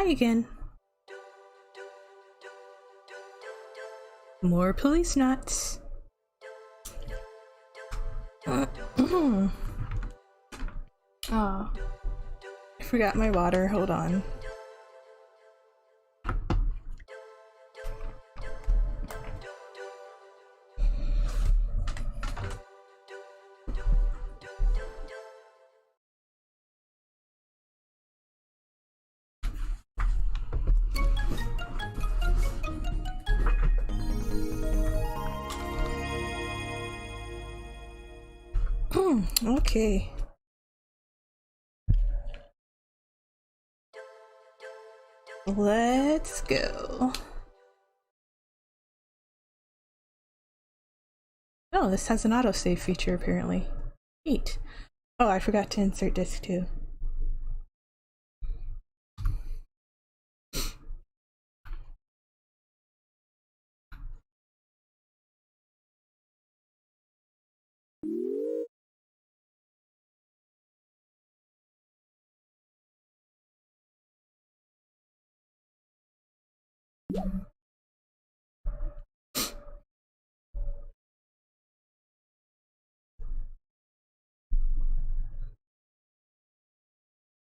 Hi again. More police knots. Oh, I forgot my water. Hold on. Okay. Let's go. Oh, this has an autosave feature apparently. Neat. Oh, I forgot to insert disc too.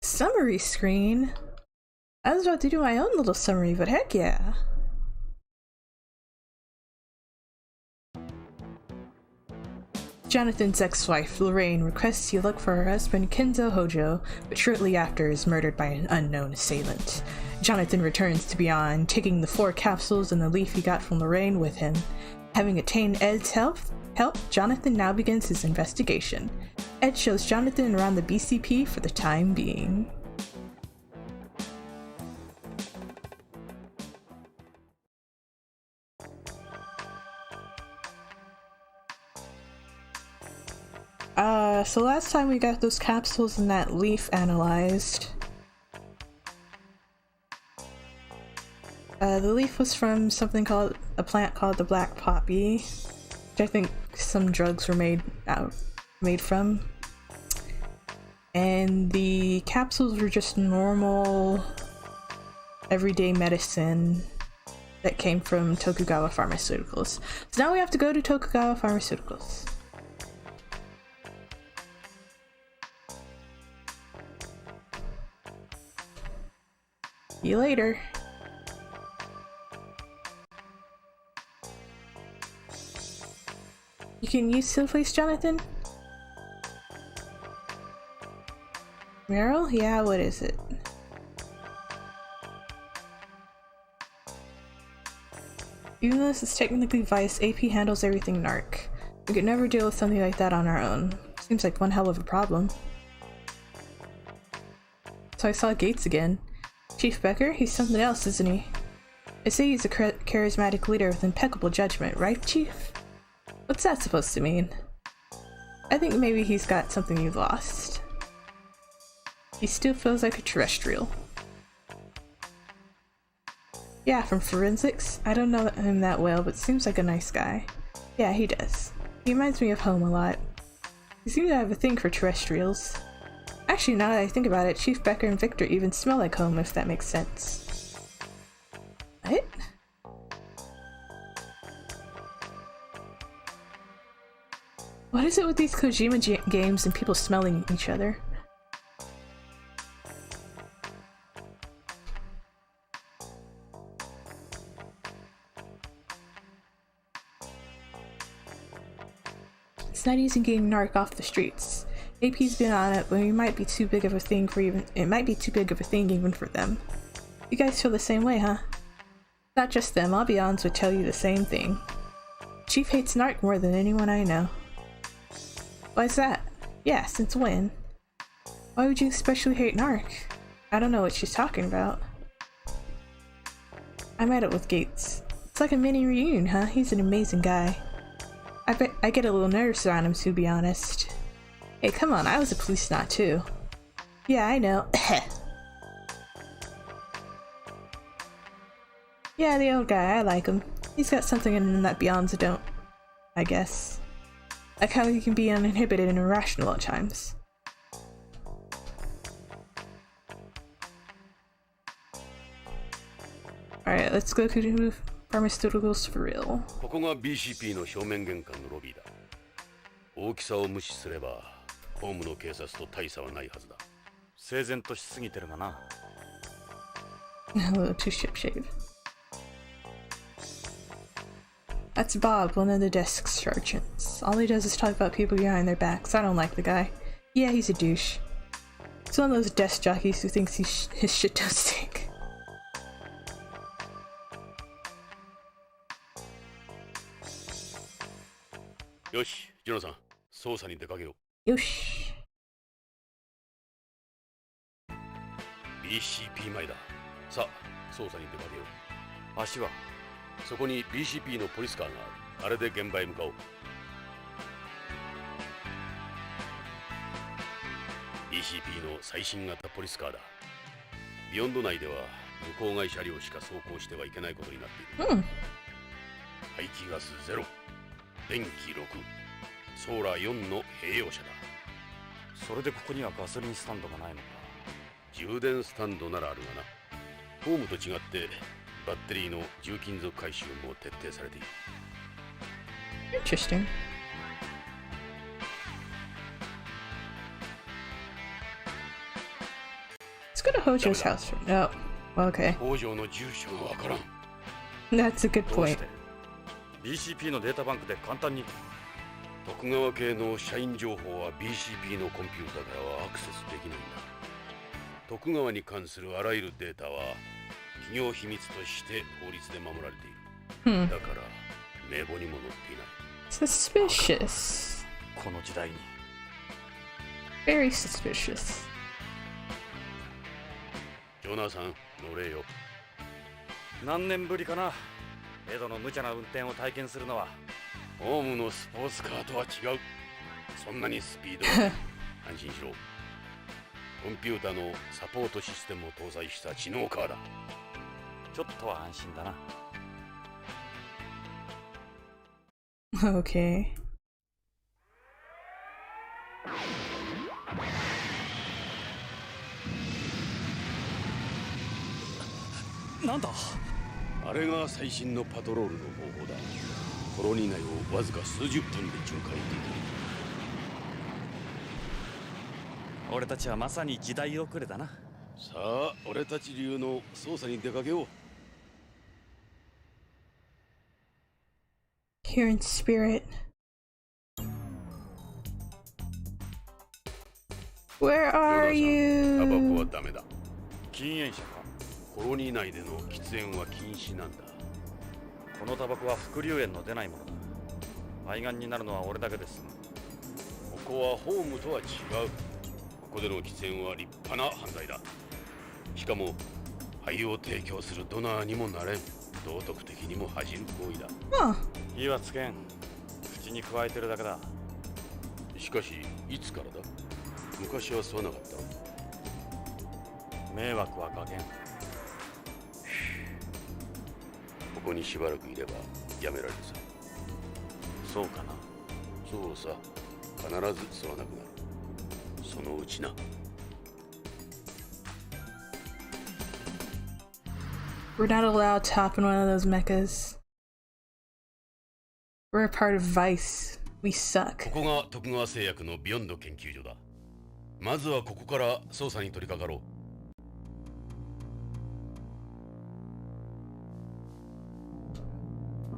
Summary screen? I was about to do my own little summary, but heck yeah. Jonathan's ex-wife, Lorraine, requests you look for her husband Kenzo Hojo, but shortly after is murdered by an unknown assailant. Jonathan returns to Beyond, taking the 4 capsules and the leaf he got from Lorraine with him. Having attained Ed's help, Jonathan now begins his investigation. Ed shows Jonathan around the BCP for the time being. So last time we got those capsules and that leaf analyzed. The leaf was from something called a plant called the black poppy, which I think some drugs were made from. And the capsules were just normal, everyday medicine that came from Tokugawa Pharmaceuticals. So now we have to go to Tokugawa Pharmaceuticals. See you later. You can use the place, Jonathan? Meryl? Yeah, what is it? Even though this is technically Vice, AP handles everything narc. We could never deal with something like that on our own. Seems like one hell of a problem. So I saw Gates again. Chief Becker? He's something else, isn't he? I say he's a charismatic leader with impeccable judgment, right, Chief? What's that supposed to mean? I think maybe he's got something you've lost. He still feels like a terrestrial. Yeah, from forensics? I don't know him that well, but seems like a nice guy. Yeah, he does. He reminds me of home a lot. He seems to have a thing for terrestrials. Actually, now that I think about it, Chief Becker and Victor even smell like home, if that makes sense. What? What is it with these Kojima games and people smelling each other? It's not easy getting narc off the streets. AP's been on it, but it might be too big of a thing even for them. You guys feel the same way, huh? Not just them, all Beyonds would tell you the same thing. Chief hates narc more than anyone I know. Why's that? Yeah, since when? Why would you especially hate narc? I don't know what she's talking about. I met up with Gates. It's like a mini reunion, huh? He's an amazing guy. I bet I get a little nervous around him, to be honest. Hey, come on, I was a police snot too. Yeah, I know. Yeah, the old guy, I like him. He's got something in him that Beyonds don't, I guess. Like how he can be uninhibited and irrational at times. Alright, let's go to Pharmaceuticals for real. ここが BCP の正面玄関のロビーだ。大きさを無視すればホームの警察と大差はないはずだ。整然としすぎてるがな。A little too ship-shape. That's Bob, one of the desk sergeants. All he does is talk about people behind their backs. I don't like the guy. Yeah, he's a douche. He's one of those desk jockeys who thinks his shit don't stink. よし、ジョナさん、捜査に出かけよう。よし。BCP 前だ。さあ、捜査に出かけよう。足はそこに BCP のポリスカーがある。あれで現場へ向かおう。BCP の最新型ポリスカーだ。ビヨンド内では向こう外車両しか走行してはいけないことになっている。排気ガス0、電気6、ソーラー4の併用車だ。それでここにはガソリンスタンドがないのか。充電スタンドならあるがな。ホームと違ってバッテリーの重金属回収も徹底されている。Interesting. Let's go to Hojo's house. No. Okay. 北条の住所がわからん。That's a good どう point. して BCP のデータバンクで簡単に。徳川系の社員情報は BCP のコンピュータからはアクセスできないんだ。徳川に関するあらゆるデータは企業秘密として法律で守られている。だから名簿にも載っていない。Suspicious. この時代に。Very suspicious. ジョナサン、乗れよ。何年ぶりかな。江戸の無茶な運転を体験するのは。ホームのスポーツカーとは違う。そんなにスピードは安心しろ。コンピュータのサポートシステムを搭載した知能カーだ。ちょっとは安心だな。Okay. なんだ。あれが最新のパトロールの方法だ。コロニー内をわずか数十分で巡回できる。俺たちはまさに時代遅れだな。さあ、俺たち流の捜査に出かけよう。Here in spirit. Where are タバコ you? はダメだ。禁煙者か。コロニー内での喫煙は禁止なんだ。このタバコは副流煙の出ないものだ。肺がんになるのは俺だけです。ここはホームとは違う。ここでの喫煙は立派な犯罪だ。しかも肺を提供するドナーにもなれん。道徳的にも恥じる行為だ。Huh. 火はつけん。口に加えてるだけだ。しかしいつからだ。昔は吸わなかった。迷惑はかけん。ここにしばらくいればやめられるさ。そうかな。そうさ、必ず吸わなくなる。そのうちな。We're not allowed to hop in one of those mechas. We're a part of Vice. We suck. ここが徳川製薬のビヨンド研究所だ。まずはここから捜査に取り掛かろう。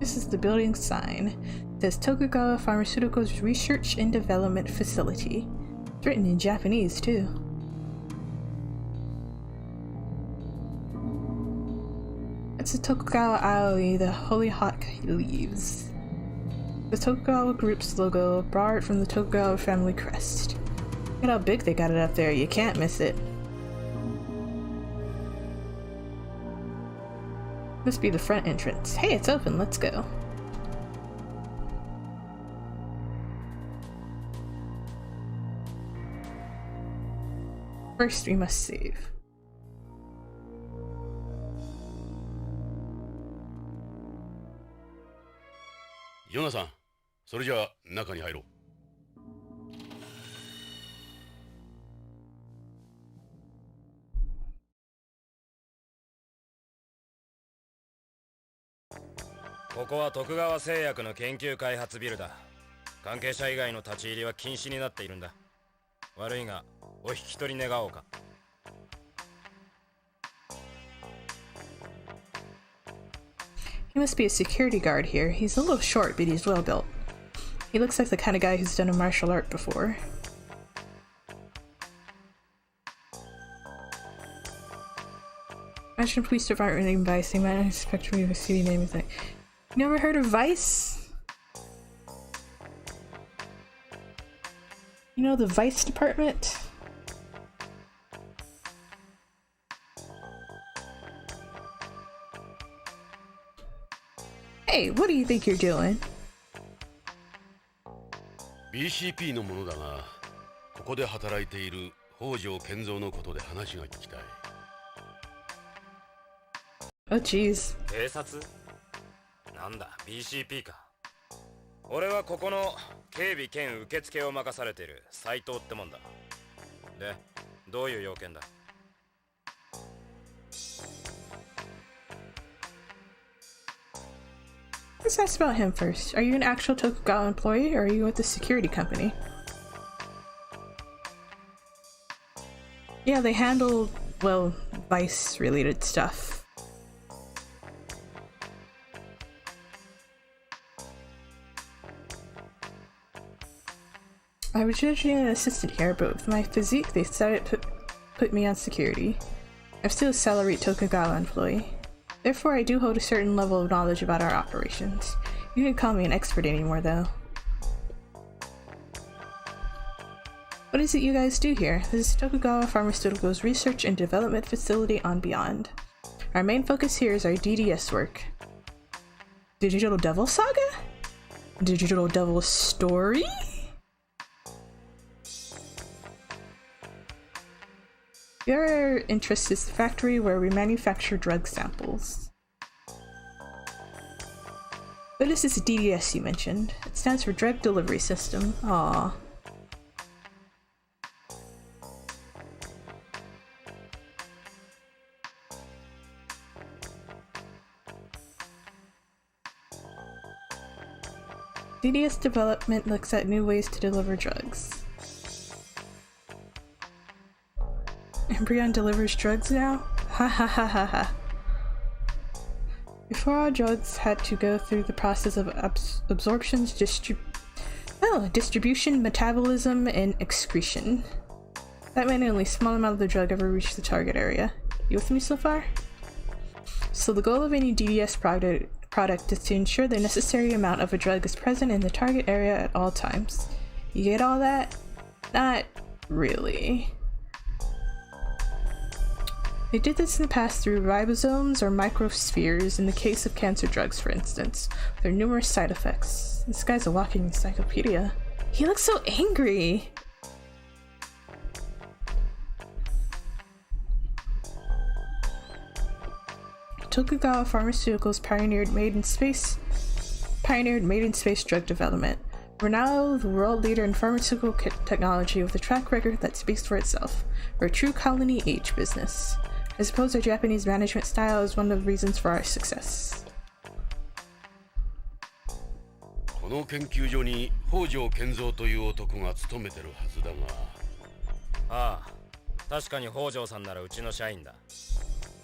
This is the building sign. It says Tokugawa Pharmaceuticals Research and Development Facility. It's written in Japanese too. It's the Tokugawa Aoi, the Holy Hawk leaves. The Tokugawa Group's logo, borrowed from the Tokugawa family crest. Look at how big they got it up there, you can't miss it. Must be the front entrance. Hey, it's open, let's go. First, we must save. Jonas-san, それじゃあ中に入ろう。ここは徳川製薬の研究開発ビルだ。関係者以外の立ち入りは禁止になっているんだ。悪いがお引き取り願おうか。He must be a security guard here. He's a little short, but he's well built. He looks like the kind of guy who's done a martial art before. Imagine police department named Vice. They might expect me to see the name of it. You never heard of Vice? You know the Vice department? Hey, what do you think you're doing? BCP のものだが、ここで働いている北条健三のことで話が聞きたい。Oh jeez. 警察？なんだ BCP か。俺はここの警備兼受付を任されている斉藤ってもんだ。で、どういう要件だLet's ask about him first. Are you an actual Tokugawa employee or are you with the security company? Yeah, they handle, well, vice-related stuff. I was originally an assistant here, but with my physique, they decided to put me on security. I'm still a salaried Tokugawa employee. Therefore, I do hold a certain level of knowledge about our operations. You can call me an expert anymore, though. What is it you guys do here? This is Tokugawa Pharmaceuticals Research and Development Facility on Beyond. Our main focus here is our DDS work. Digital Devil Saga? Digital Devil Story? Your interest is the factory where we manufacture drug samples. What is this DDS you mentioned? It stands for Drug Delivery System. Aww. DDS development looks at new ways to deliver drugs. Embryon delivers drugs now? Ha ha ha ha ha. Before all drugs had to go through the process of absorptions, distribution, metabolism, and excretion. That meant only a small amount of the drug ever reached the target area. You with me so far? So the goal of any DDS product is to ensure the necessary amount of a drug is present in the target area at all times. You get all that? Not really. They did this in the past through ribosomes or microspheres in the case of cancer drugs, for instance. There are numerous side effects. This guy's a walking encyclopedia. He looks so angry! Tokugawa Pharmaceuticals pioneered made-in-space drug development. We're now the world leader in pharmaceutical technology with a track record that speaks for itself. We're a true colony age business. I suppose our Japanese management style is one of the reasons for our success. この研究所に北条健三という男が勤めてるはずだが。ああ、確かに北条さんならうちの社員だ。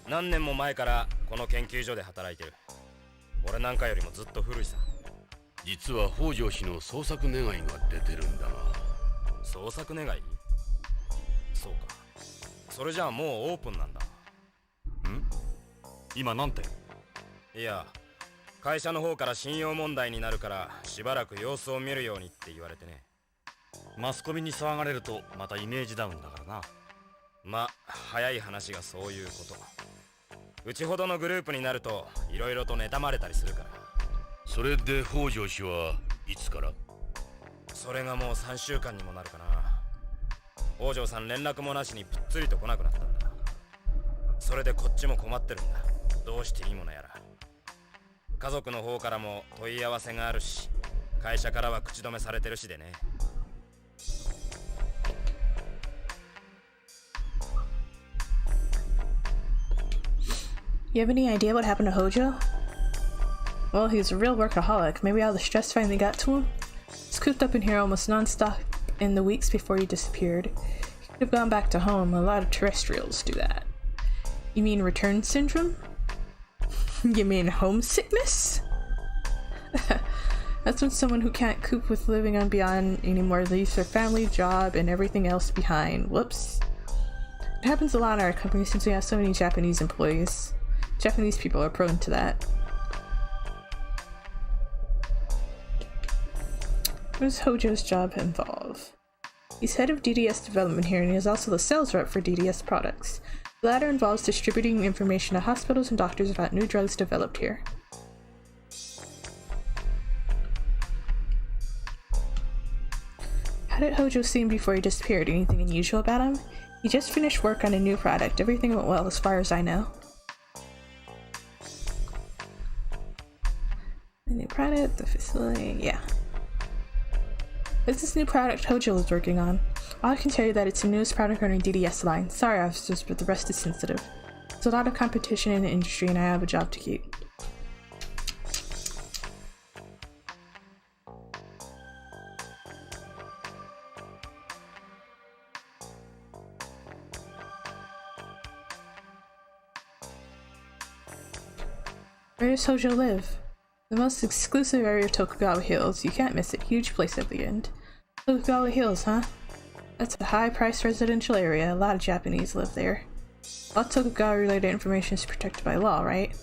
何年も前からこの研究所で働いてる。俺なんかよりもずっと古いさ。実は北条氏の捜索願いが出てるんだが。捜索願い？そうか。それじゃあもうオープンなんだ。ん？今なんて？いや、会社の方から信用問題になるからしばらく様子を見るようにって言われてね。マスコミに騒がれるとまたイメージダウンだからな。まあ早い話がそういうこと。うちほどのグループになるといろいろと妬まれたりするから。それで北条氏はいつから？それがもう3週間にもなるかな。北条さん連絡もなしにぷっつりと来なくなったんだ。それでこっちも困ってるんだ。どうしていいものやら。家族の方からも問い合わせがあるし、会社からは口止めされてるしでね。You have any idea what happened to Hojo? Well, he's a real workaholic. Maybe all the stress finally got to him. He's cooped up in here almost non-stop in the weeks before he disappeared. He could have gone back to home. A lot of terrestrials do that. You mean return syndrome? You mean homesickness? That's when someone who can't cope with living on Beyond anymore leaves their family, job, and everything else behind. Whoops. It happens a lot in our company since we have so many Japanese employees. Japanese people are prone to that. What does Hojo's job involve? He's head of DDS development here, and he is also the sales rep for DDS products. The latter involves distributing information to hospitals and doctors about new drugs developed here. How did Hojo seem before he disappeared? Anything unusual about him? He just finished work on a new product. Everything went well as far as I know. A new product, the facility, yeah. What's this new product Hojo is working on? All I can tell you that it's the newest product on our DDS line. Sorry officers, but the rest is sensitive. There's a lot of competition in the industry and I have a job to keep. Where does Hojo live? The most exclusive area of Tokugawa Hills. You can't miss it. Huge place at the end. Tokugawa Hills, huh? That's a high-priced residential area. A lot of Japanese live there. All Tokugawa-related information is protected by law, right?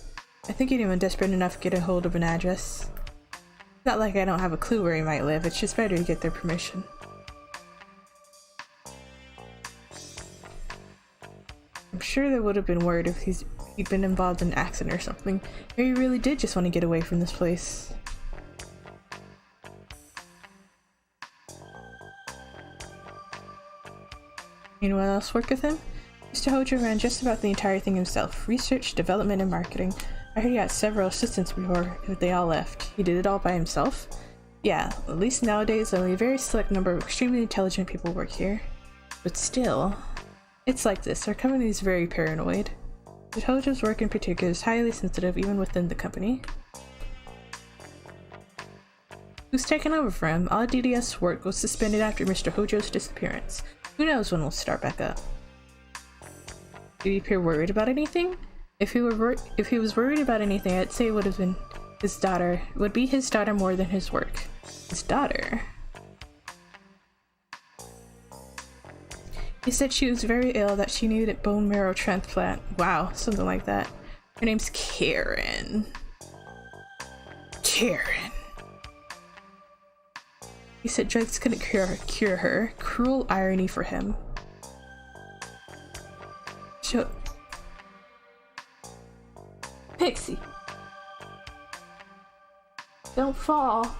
I think anyone desperate enough to get a hold of an address. It's not like I don't have a clue where he might live. It's just better to get their permission. I'm sure they would have been worried if he'd been involved in an accident or something. Maybe he really did just want to get away from this place. Anyone else work with him? Mr. Hojo ran just about the entire thing himself. Research, development, and marketing. I heard he had several assistants before they all left. He did it all by himself? Yeah, at least nowadays only a very select number of extremely intelligent people work here. But still, it's like this. Our company is very paranoid. But Hojo's work in particular is highly sensitive even within the company. Who's taken over for him? All DDS work was suspended after Mr. Hojo's disappearance. Who knows when we'll start back up? Did he appear worried about anything? If he was worried about anything, I'd say it would have been his daughter. It would be his daughter more than his work. His daughter? He said she was very ill, that she needed a bone marrow transplant. Wow, something like that. Her name's Karen. Karen. He said drugs couldn't cure her. Cruel irony for him. Pixie. Don't fall.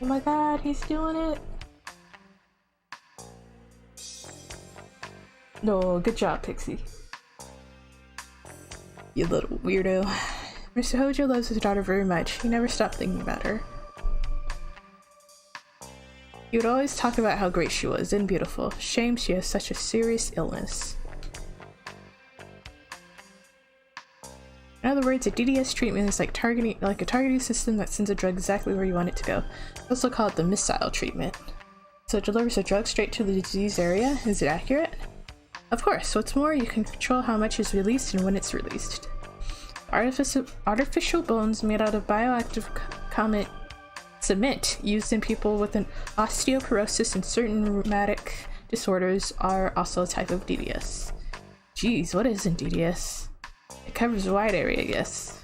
Oh my god, he's doing it. No, good job, Pixie. You little weirdo. Mr. Hojo loves his daughter very much. He never stopped thinking about her. He would always talk about how great she was and beautiful. Shame she has such a serious illness. In other words, a DDS treatment is like a targeting system that sends a drug exactly where you want it to go. It's also called the missile treatment. So it delivers a drug straight to the disease area. Is it accurate? Of course. What's more, you can control how much is released and when it's released. Artificial bones made out of bioactive cement used in people with an osteoporosis and certain rheumatic disorders are also a type of DDS. Jeez, what isn't DDS? It covers a wide area, I guess.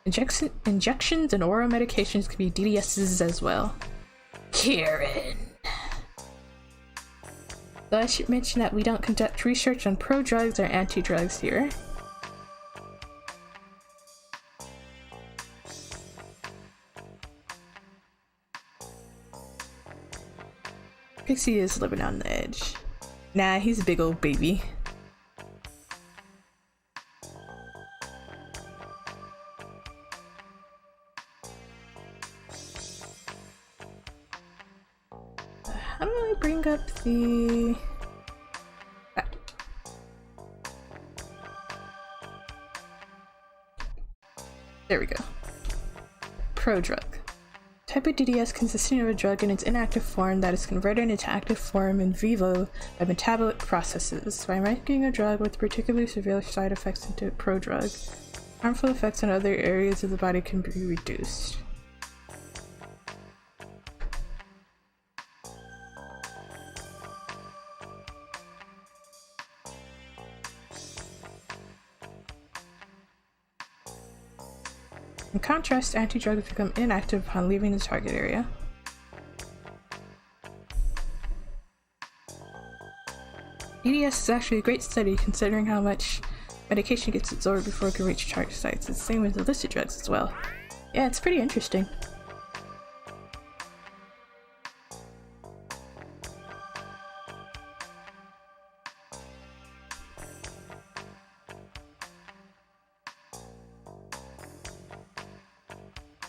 Injections and oral medications can be DDSs as well. Karen! Though I should mention that we don't conduct research on pro-drugs or anti-drugs here. Pixie is living on the edge. Nah, he's a big old baby. How do I bring up the... There we go. Prodrug. Type of DDS consisting of a drug in its inactive form that is converted into active form in vivo by metabolic processes. By making a drug with particularly severe side effects into a prodrug, harmful effects on other areas of the body can be reduced. In contrast, anti-drugs become inactive upon leaving the target area. DDS is actually a great study considering how much medication gets absorbed before it can reach target sites. It's the same with illicit drugs as well. Yeah, it's pretty interesting.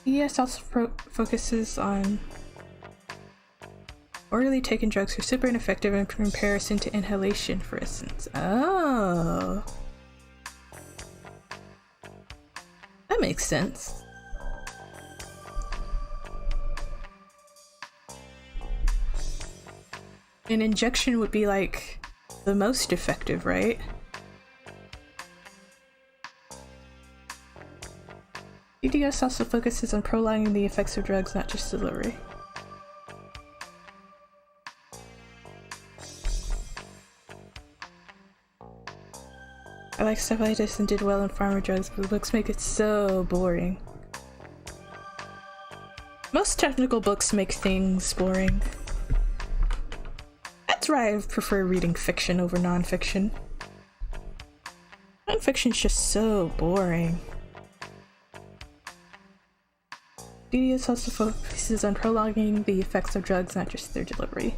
DDS also focuses on orally taken drugs are super ineffective in comparison to inhalation, for instance. Oh. That makes sense. An injection would be like the most effective, right? DDS also focuses on prolonging the effects of drugs, not just delivery. I like stuff like this and did well in pharma drugs, but the books make it so boring. Most technical books make things boring. That's why I prefer reading fiction over non-fiction. Non-fiction's just so boring. DDS also focuses on prolonging the effects of drugs, not just their delivery.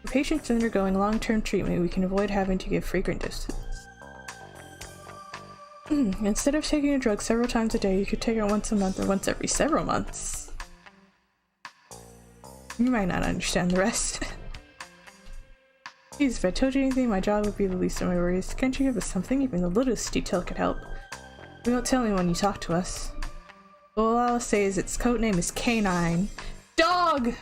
For patients undergoing long-term treatment, we can avoid having to give frequent doses. Instead of taking a drug several times a day, you could take it once a month or once every several months. You might not understand the rest. Jeez, if I told you anything, my job would be the least of my worries. Can't you give us something? Even the littlest detail could help. We won't tell anyone you talk to us. All I'll say is its codename is Canine. Dog!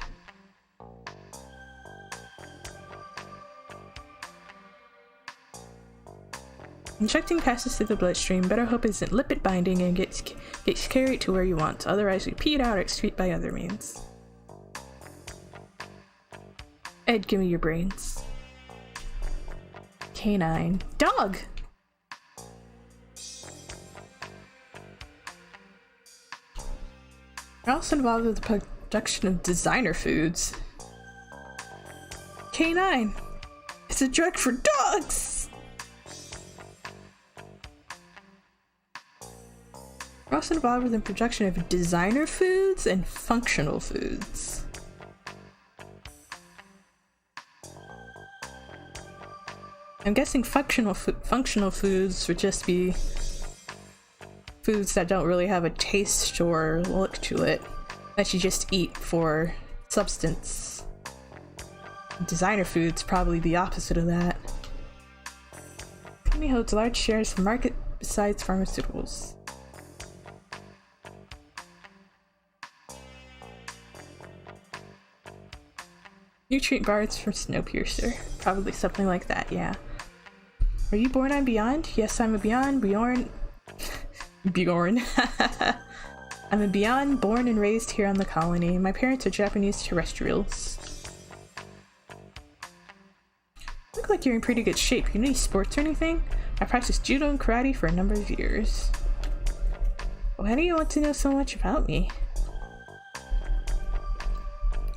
Injecting passes through the bloodstream. Better hope it isn't lipid binding and gets carried to where you want. Otherwise, we pee it out or excrete by other means. Ed, give me your brains. Canine. Dog! You're also involved with the production of designer foods. Canine! It's a drug for dogs! We're also involved with the production of designer foods and functional foods. I'm guessing functional foods would just be foods that don't really have a taste or look to it, that you just eat for substance. Designer foods probably the opposite of that. The company holds large shares of the market besides pharmaceuticals. Nutrient bars from Snowpiercer. Probably something like that, yeah. Are you born on Beyond? Yes, I'm a Beyond. Bjorn. I'm a Beyond, born and raised here on the colony. My parents are Japanese terrestrials. Look like you're in pretty good shape. You need sports or anything? I practiced judo and karate for a number of years. Why do you want to know so much about me?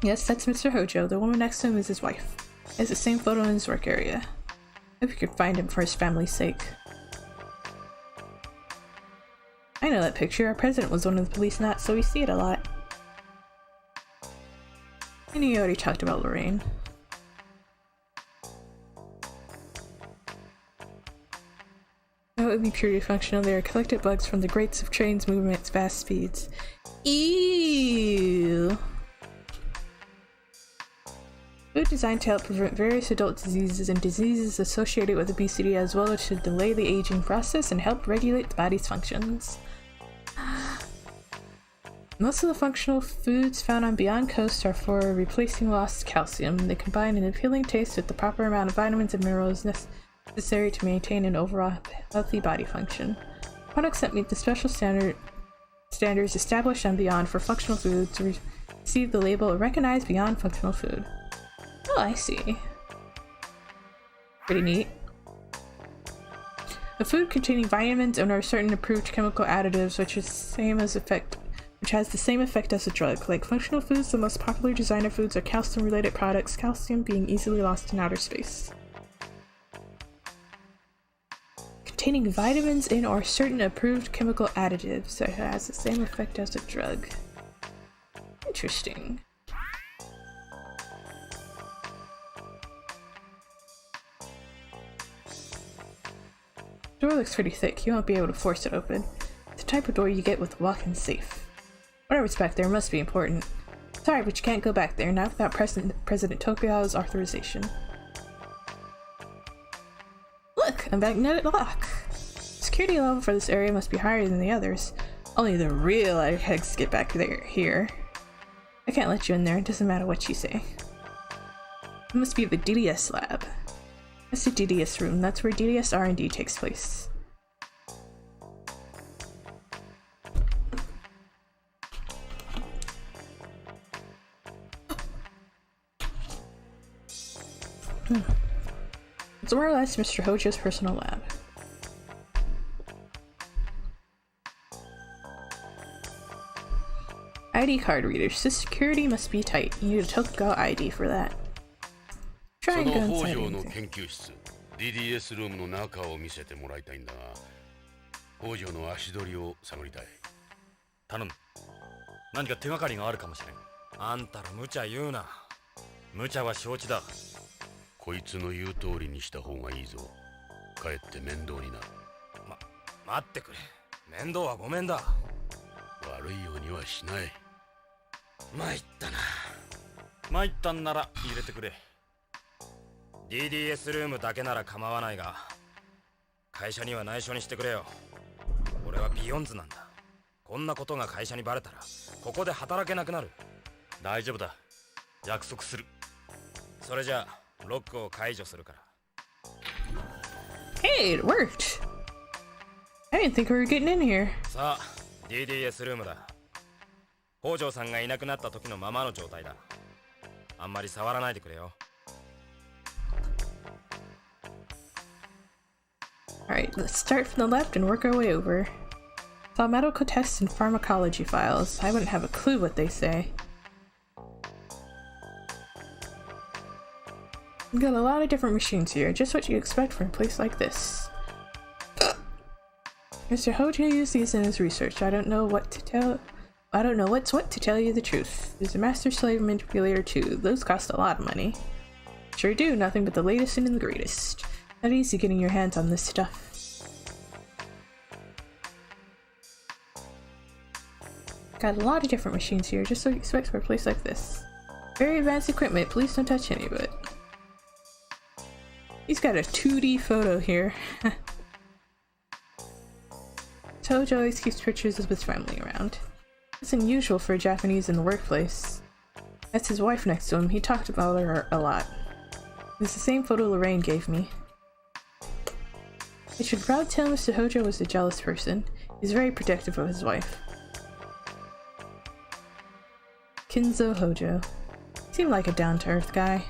Yes, that's Mr. Hojo. The woman next to him is his wife. He has the same photo in his work area. Hope you could find him for his family's sake. I know that picture. Our president was one of the police in that, so we see it a lot. I knew you already talked about Lorraine. That would be purely functional. They are collected bugs from the grates of trains moving at fast speeds. Ew! Food designed to help prevent various adult diseases and diseases associated with obesity, as well as to delay the aging process and help regulate the body's functions. Most of the functional foods found on Beyond Coast are for replacing lost calcium. They combine an appealing taste with the proper amount of vitamins and minerals necessary to maintain an overall healthy body function. Products that meet the special standards established on Beyond for functional foods receive the label Recognized Beyond Functional Food. Oh, I see. Pretty neat. A food containing vitamins and or certain approved chemical additives which has the same effect as a drug. Like functional foods, the most popular designer foods are calcium-related products, calcium being easily lost in outer space. Containing vitamins and or certain approved chemical additives that has the same effect as a drug. Interesting. The door looks pretty thick. You won't be able to force it open. It's the type of door you get with a walk-in safe. Whatever's back there must be important. Sorry, but you can't go back there, not without President Tokugawa's authorization. Look, a magnetic lock! Security level for this area must be higher than the others. Only the real eggheads get back there here. I can't let you in there, it doesn't matter what you say. It must be the DDS lab. That's the DDS room, that's where DDS R&D takes place. It's more or less Mr. Hojo's personal lab. ID card readers. This security must be tight. You need a Tokugawa ID for that. Try and go inside anything. DDS ルームの中を見せてもらいたいんだが、北条の足取りを探りたい。頼む。何か手がかりがあるかもしれん。あんたら無茶言うな。無茶は承知だ。こいつの言う通りにした方がいいぞ。かえって面倒になる。待ってくれ。面倒はごめんだ。悪いようにはしない。参ったな。参ったんなら入れてくれ。DDS ルームだけなら構わないが、会社には内緒にしてくれよ。俺はビヨンズなんだ。こんなことが会社にバレたら、ここで働けなくなる。大丈夫だ。約束する。それじゃあ、ロックを解除するから。Hey, it worked! I didn't think we were getting in here. さあ、DDS ルームだ。北条さんがいなくなった時のままの状態だ。あんまり触らないでくれよ。Alright, let's start from the left and work our way over. Saw medical tests and pharmacology files. I wouldn't have a clue what they say. We've got a lot of different machines here, just what you expect from a place like this. Mr. Hojo used these in his research. I don't know what's what to tell you the truth. There's a master slave manipulator too. Those cost a lot of money. Sure do, nothing but the latest and the greatest. Not easy getting your hands on this stuff. Got a lot of different machines here, just what you expect for a place like this. Very advanced equipment, please don't touch any of it. He's got a 2D photo here. Tojo always keeps pictures of his family around. It's unusual for a Japanese in the workplace. That's his wife next to him, he talked about her a lot. It's the same photo Lorraine gave me. I should probably tell Mr. Hojo was a jealous person. He's very protective of his wife. Kinzo Hojo. Seemed like a down-to-earth guy.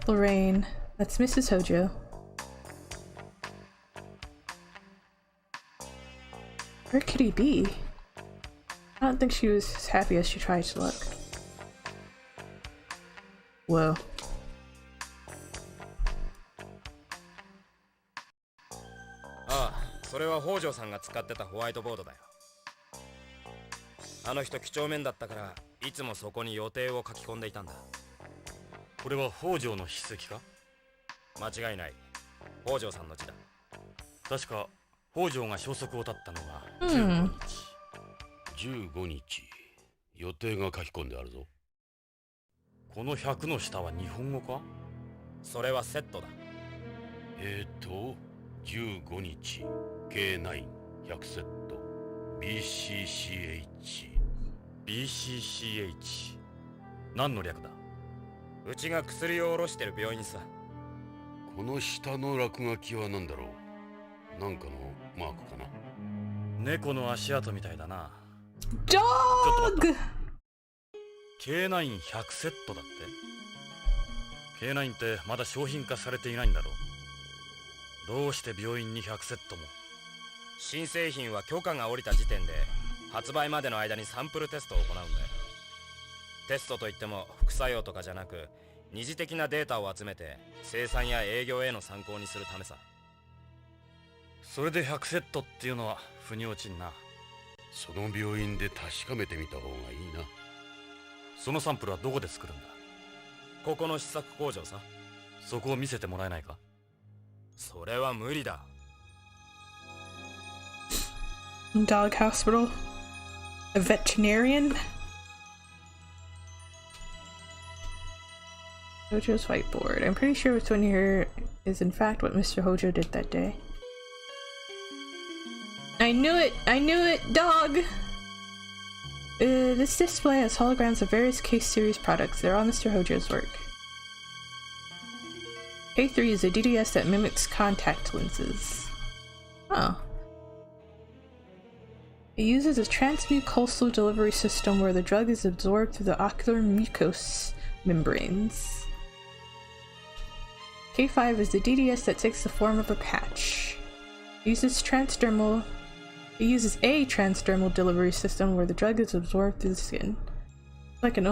Lorraine. That's Mrs. Hojo. Where could he be? I don't think she was as happy as she tried to look. Whoa. Ah, それは北条さんが使ってたホワイトボードだよ。あの人几帳面だったから、いつもそこに予定を書き込んでいたんだ。これは北条の筆跡か？間違いない。北条さんの字だ。確か北条が消息を絶ったのが15日。15日。予定が書き込んであるぞ。この100の下は日本語か？それはセットだ。15日、K9、100セット BCCH。 BCCH 何の略だ？うちが薬を卸してる病院さ。この下の落書きは何だろう？なんかのマークかな。猫の足跡みたいだな。Dog! K9100 セットだって？ K9 ってまだ商品化されていないんだろう。どうして病院に100セットも？新製品は許可が下りた時点で発売までの間にサンプルテストを行うんだよ。テストといっても副作用とかじゃなく、二次的なデータを集めて生産や営業への参考にするためさ。それで100セットっていうのは腑に落ちんな。その病院で確かめてみた方がいいな。そのサンプルはどこで作るんだ？ここの試作工場さ。そこを見せてもらえないか？それは無理だ。Dog hospital. A veterinarian. Hojo's whiteboard. I'm pretty sure what's on here is in fact what Mr. Hojo did that day. I knew it! I knew it! Dog! This display has holograms of various case series products. They're all Mr. Hojo's work. K3 is a DDS that mimics contact lenses. Oh. It uses a transmucosal delivery system where the drug is absorbed through the ocular mucous membranes. K5 is the DDS that takes the form of a patch. It uses a transdermal delivery system where the drug is absorbed through the skin. It's like an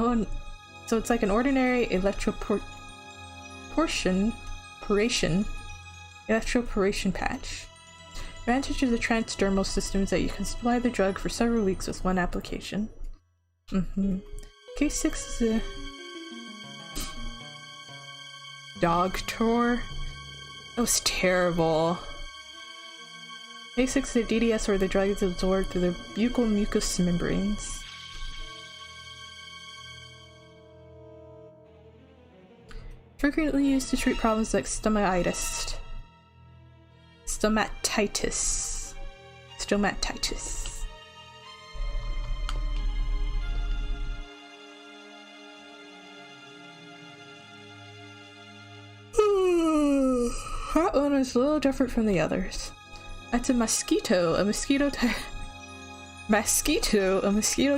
ordinary electroporation patch. The advantage of the transdermal system is that you can supply the drug for several weeks with one application. K6 is a dog tour. That was terrible. K6 is a DDS where the drug is absorbed through the buccal mucous membranes. Frequently used to treat problems like stomatitis. That one is a little different from the others. That's a mosquito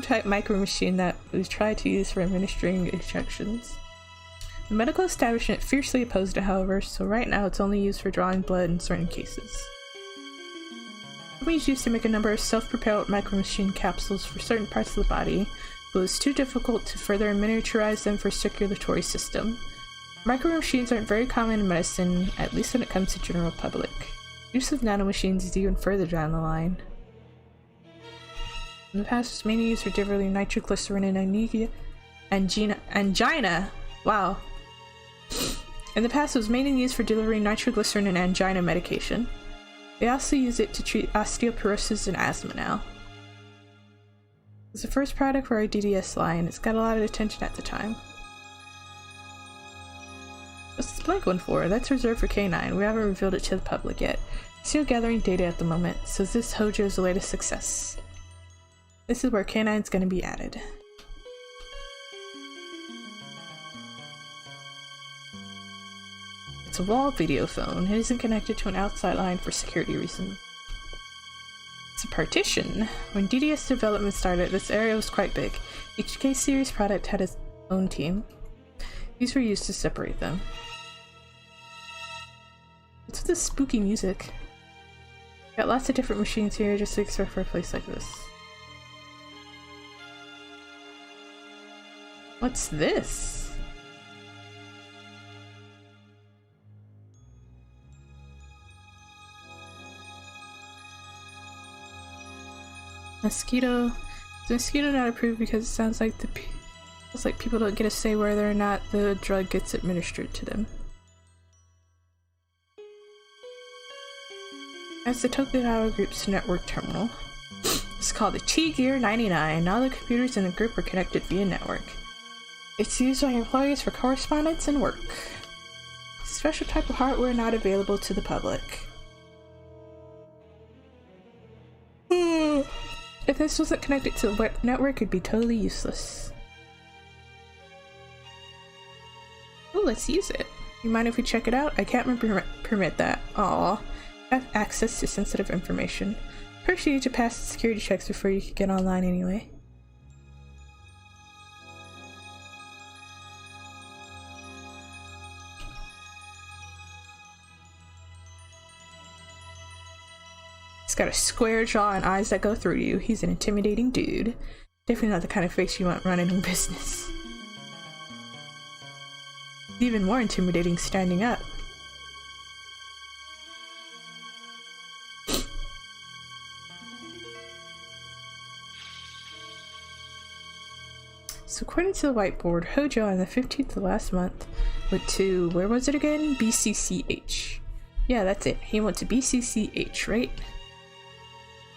type micro machine that we tried to use for administering injections. The medical establishment fiercely opposed it, however, so right now it's only used for drawing blood in certain cases. Companies used to make a number of self-propelled micro-machine capsules for certain parts of the body, but it was too difficult to further miniaturize them for circulatory system. Micro-machines aren't very common in medicine, at least when it comes to general public. Use of nanomachines is even further down the line. In the past, it was mainly used for delivering nitroglycerin and angina. Wow. In the past, it was mainly used for delivering nitroglycerin and angina medication. They also use it to treat osteoporosis and asthma now. It's the first product for our DDS line. It's got a lot of attention at the time. What's this blank one for? That's reserved for K9. We haven't revealed it to the public yet. Still gathering data at the moment, so this Hojo's latest success. This is where K9's gonna be added. It's a wall video phone. It isn't connected to an outside line for security reasons. It's a partition. When DDS development started, this area was quite big. Each K-series product had its own team. These were used to separate them. What's with this spooky music? Got lots of different machines here just to expect for a place like this. What's this? Mosquito. Is mosquito not approved because it sounds like people don't get a say whether or not the drug gets administered to them. That's the Tokugawa Group's network terminal. It's called the T-Gear 99. All the computers in the group are connected via network. It's used by employees for correspondence and work. Special type of hardware not available to the public. If this wasn't connected to the web network, it'd be totally useless. Oh, let's use it. You mind if we check it out? I can't permit that. Aw. Have access to sensitive information. First you need to pass the security checks before you can get online anyway. He's got a square jaw and eyes that go through you. He's an intimidating dude. Definitely not the kind of face you want running a business. Even more intimidating standing up. So according to the whiteboard, Hojo on the 15th of last month went to, where was it again? BCCH. Yeah, that's it. He went to BCCH, right?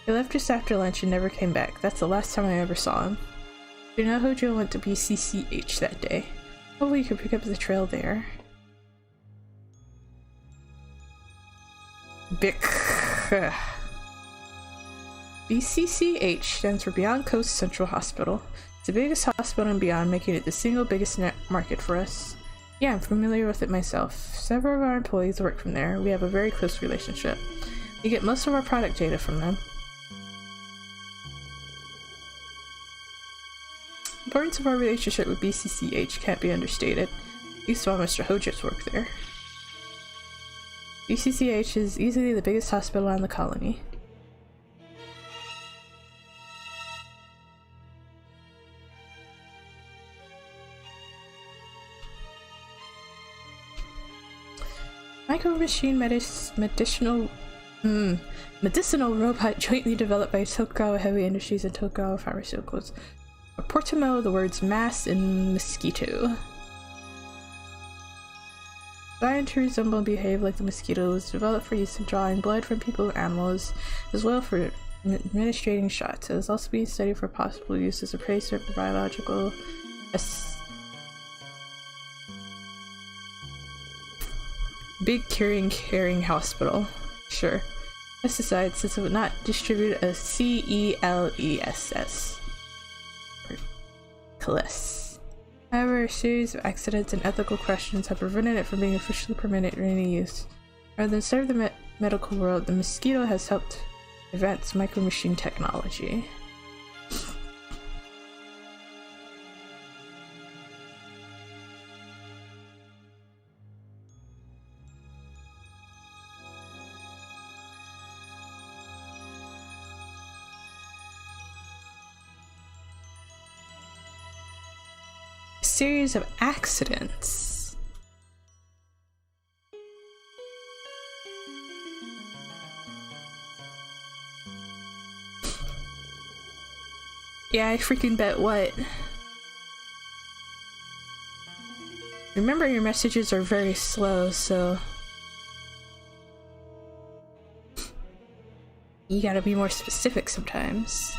He left just after lunch and never came back. That's the last time I ever saw him. You know Hojo went to BCCH that day. Hopefully you can pick up the trail there. BCCH stands for Beyond Coast Central Hospital. It's the biggest hospital in Beyond, making it the single biggest net market for us. Yeah, I'm familiar with it myself. Several of our employees work from there. We have a very close relationship. We get most of our product data from them. The importance of our relationship with BCCH can't be understated. You saw Mr. Hojo's work there. BCCH is easily the biggest hospital on the colony. Micro machine medicinal robot jointly developed by Tokugawa Heavy Industries and Tokugawa Pharmaceuticals. A portmanteau of the words mass and mosquito. Designed to resemble and behave like the mosquito, was developed for use in drawing blood from people and animals, as well for administrating shots. It is also being studied for possible use as a tracer for biological big caring hospital. Sure. Pesticides, since it would not distribute a CELESS. Or CLES. However, a series of accidents and ethical questions have prevented it from being officially permitted in any use. Rather than serve the medical world, the mosquito has helped advance micro-machine technology. Series of accidents. Yeah, I freaking bet what. Remember, your messages are very slow, so you gotta be more specific sometimes.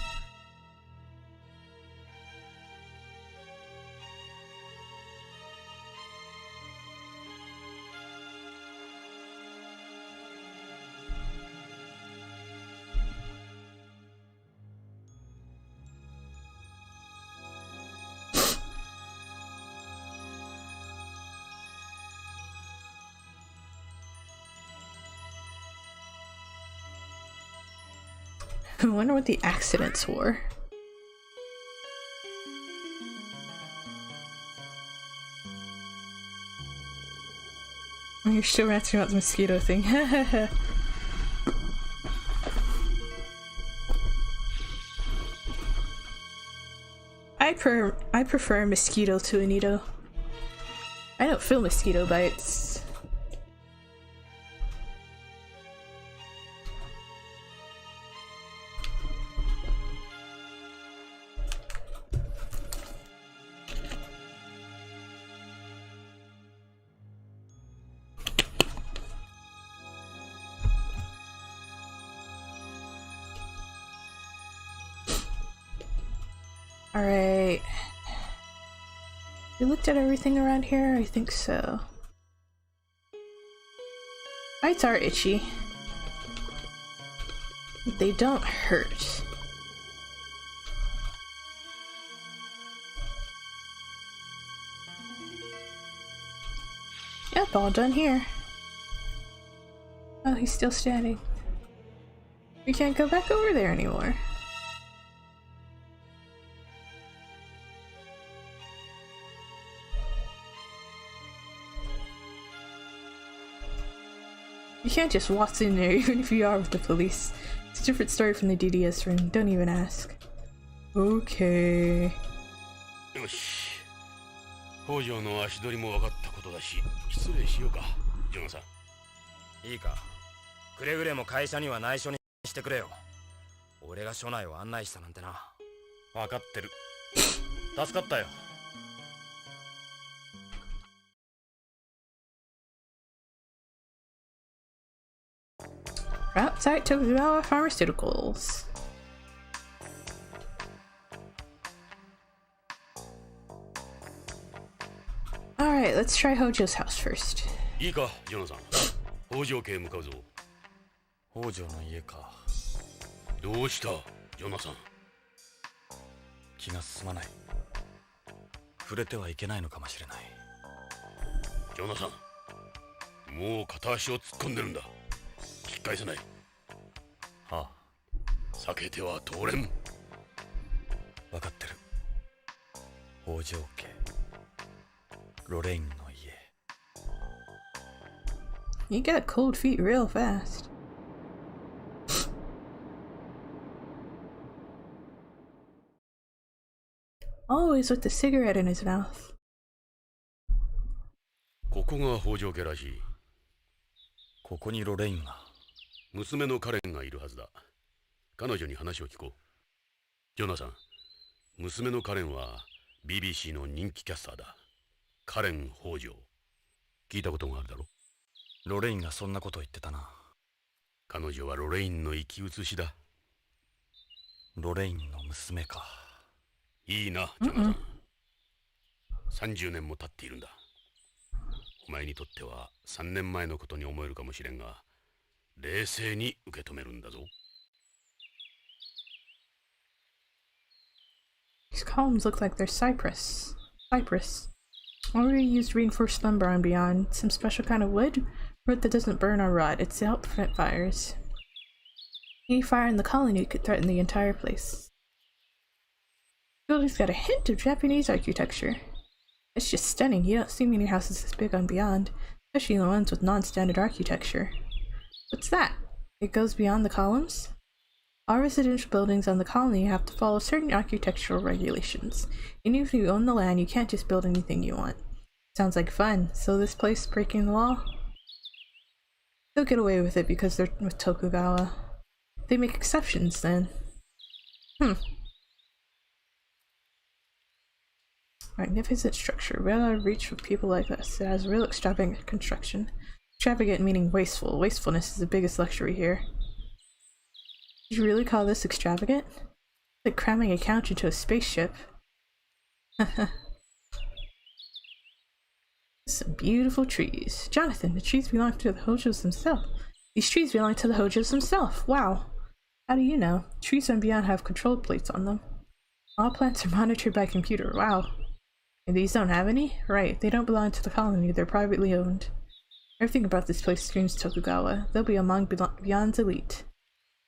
I wonder what the accidents were. You're still ranting about the mosquito thing. I prefer mosquito to a needle. I don't feel mosquito bites. Alright. You looked at everything around here? I think so. Bites are itchy. But they don't hurt. All done here. Oh, he's still standing. We can't go back over there anymore. You can't just waltz in there even if you are with the police. It's a different story from the DDS room. Don't even ask. Okay. よし。北条の足取りも分かったことだし、失礼しようか、ジョナサン。いいか、くれぐれも会社には内緒にしてくれよ。俺が署内を案内したなんてな。分かってる。助かったよ。Outside Tokugawa Pharmaceuticals. Alright, let's try Hojo's house first. いいか、ジョナサン。北条家へ向かうぞ。北条の家か。どうした、ジョナサン。気が進まない。触れてはいけないのかもしれない。ジョナサン、もう片足を突っ込んでるんだ。引き返せない。はあ。避けては通れん。分かってる。北条家、ロレインの家。You got cold feet real fast. Always with the cigarette in his mouth. ここが北条家らしい。ここにロレインが。娘のカレンがいるはずだ。彼女に話を聞こう。ジョナサン、娘のカレンは BBC の人気キャスターだ。カレン北条。聞いたことがあるだろ。ロレインがそんなこと言ってたな。彼女はロレインの生き写しだ。ロレインの娘か。いいな、ジョナサン。30年も経っているんだ。お前にとっては3年前のことに思えるかもしれんが、冷静に受け止めるんだぞ。These columns look like they're cypress. Already used reinforced lumber on Beyond. Some special kind of wood? Wood that doesn't burn or rot. It's to help prevent fires. Any fire in the colony could threaten the entire place. The building's got a hint of Japanese architecture. It's just stunning. You don't see many houses this big on Beyond, especially the ones with non-standard architecture. What's that? It goes beyond the columns? All residential buildings on the colony have to follow certain architectural regulations. And even if you own the land, you can't just build anything you want. Sounds like fun. So this place breaking the law? They'll get away with it because they're with Tokugawa. They make exceptions then. Magnificent structure. Well out of reach for people like us. It has real extravagant construction. Extravagant meaning wasteful. Wastefulness is the biggest luxury here. Did you really call this extravagant? It's like cramming a couch into a spaceship. Some beautiful trees. Jonathan, the trees belong to the Hojos themselves. These trees belong to the Hojos themselves. Wow. How do you know? Trees on Beyond have control plates on them. All plants are monitored by computer. Wow. And these don't have any? Right, they don't belong to the colony. They're privately owned. Everything about this place screams Tokugawa. They'll be among Beyond's elite.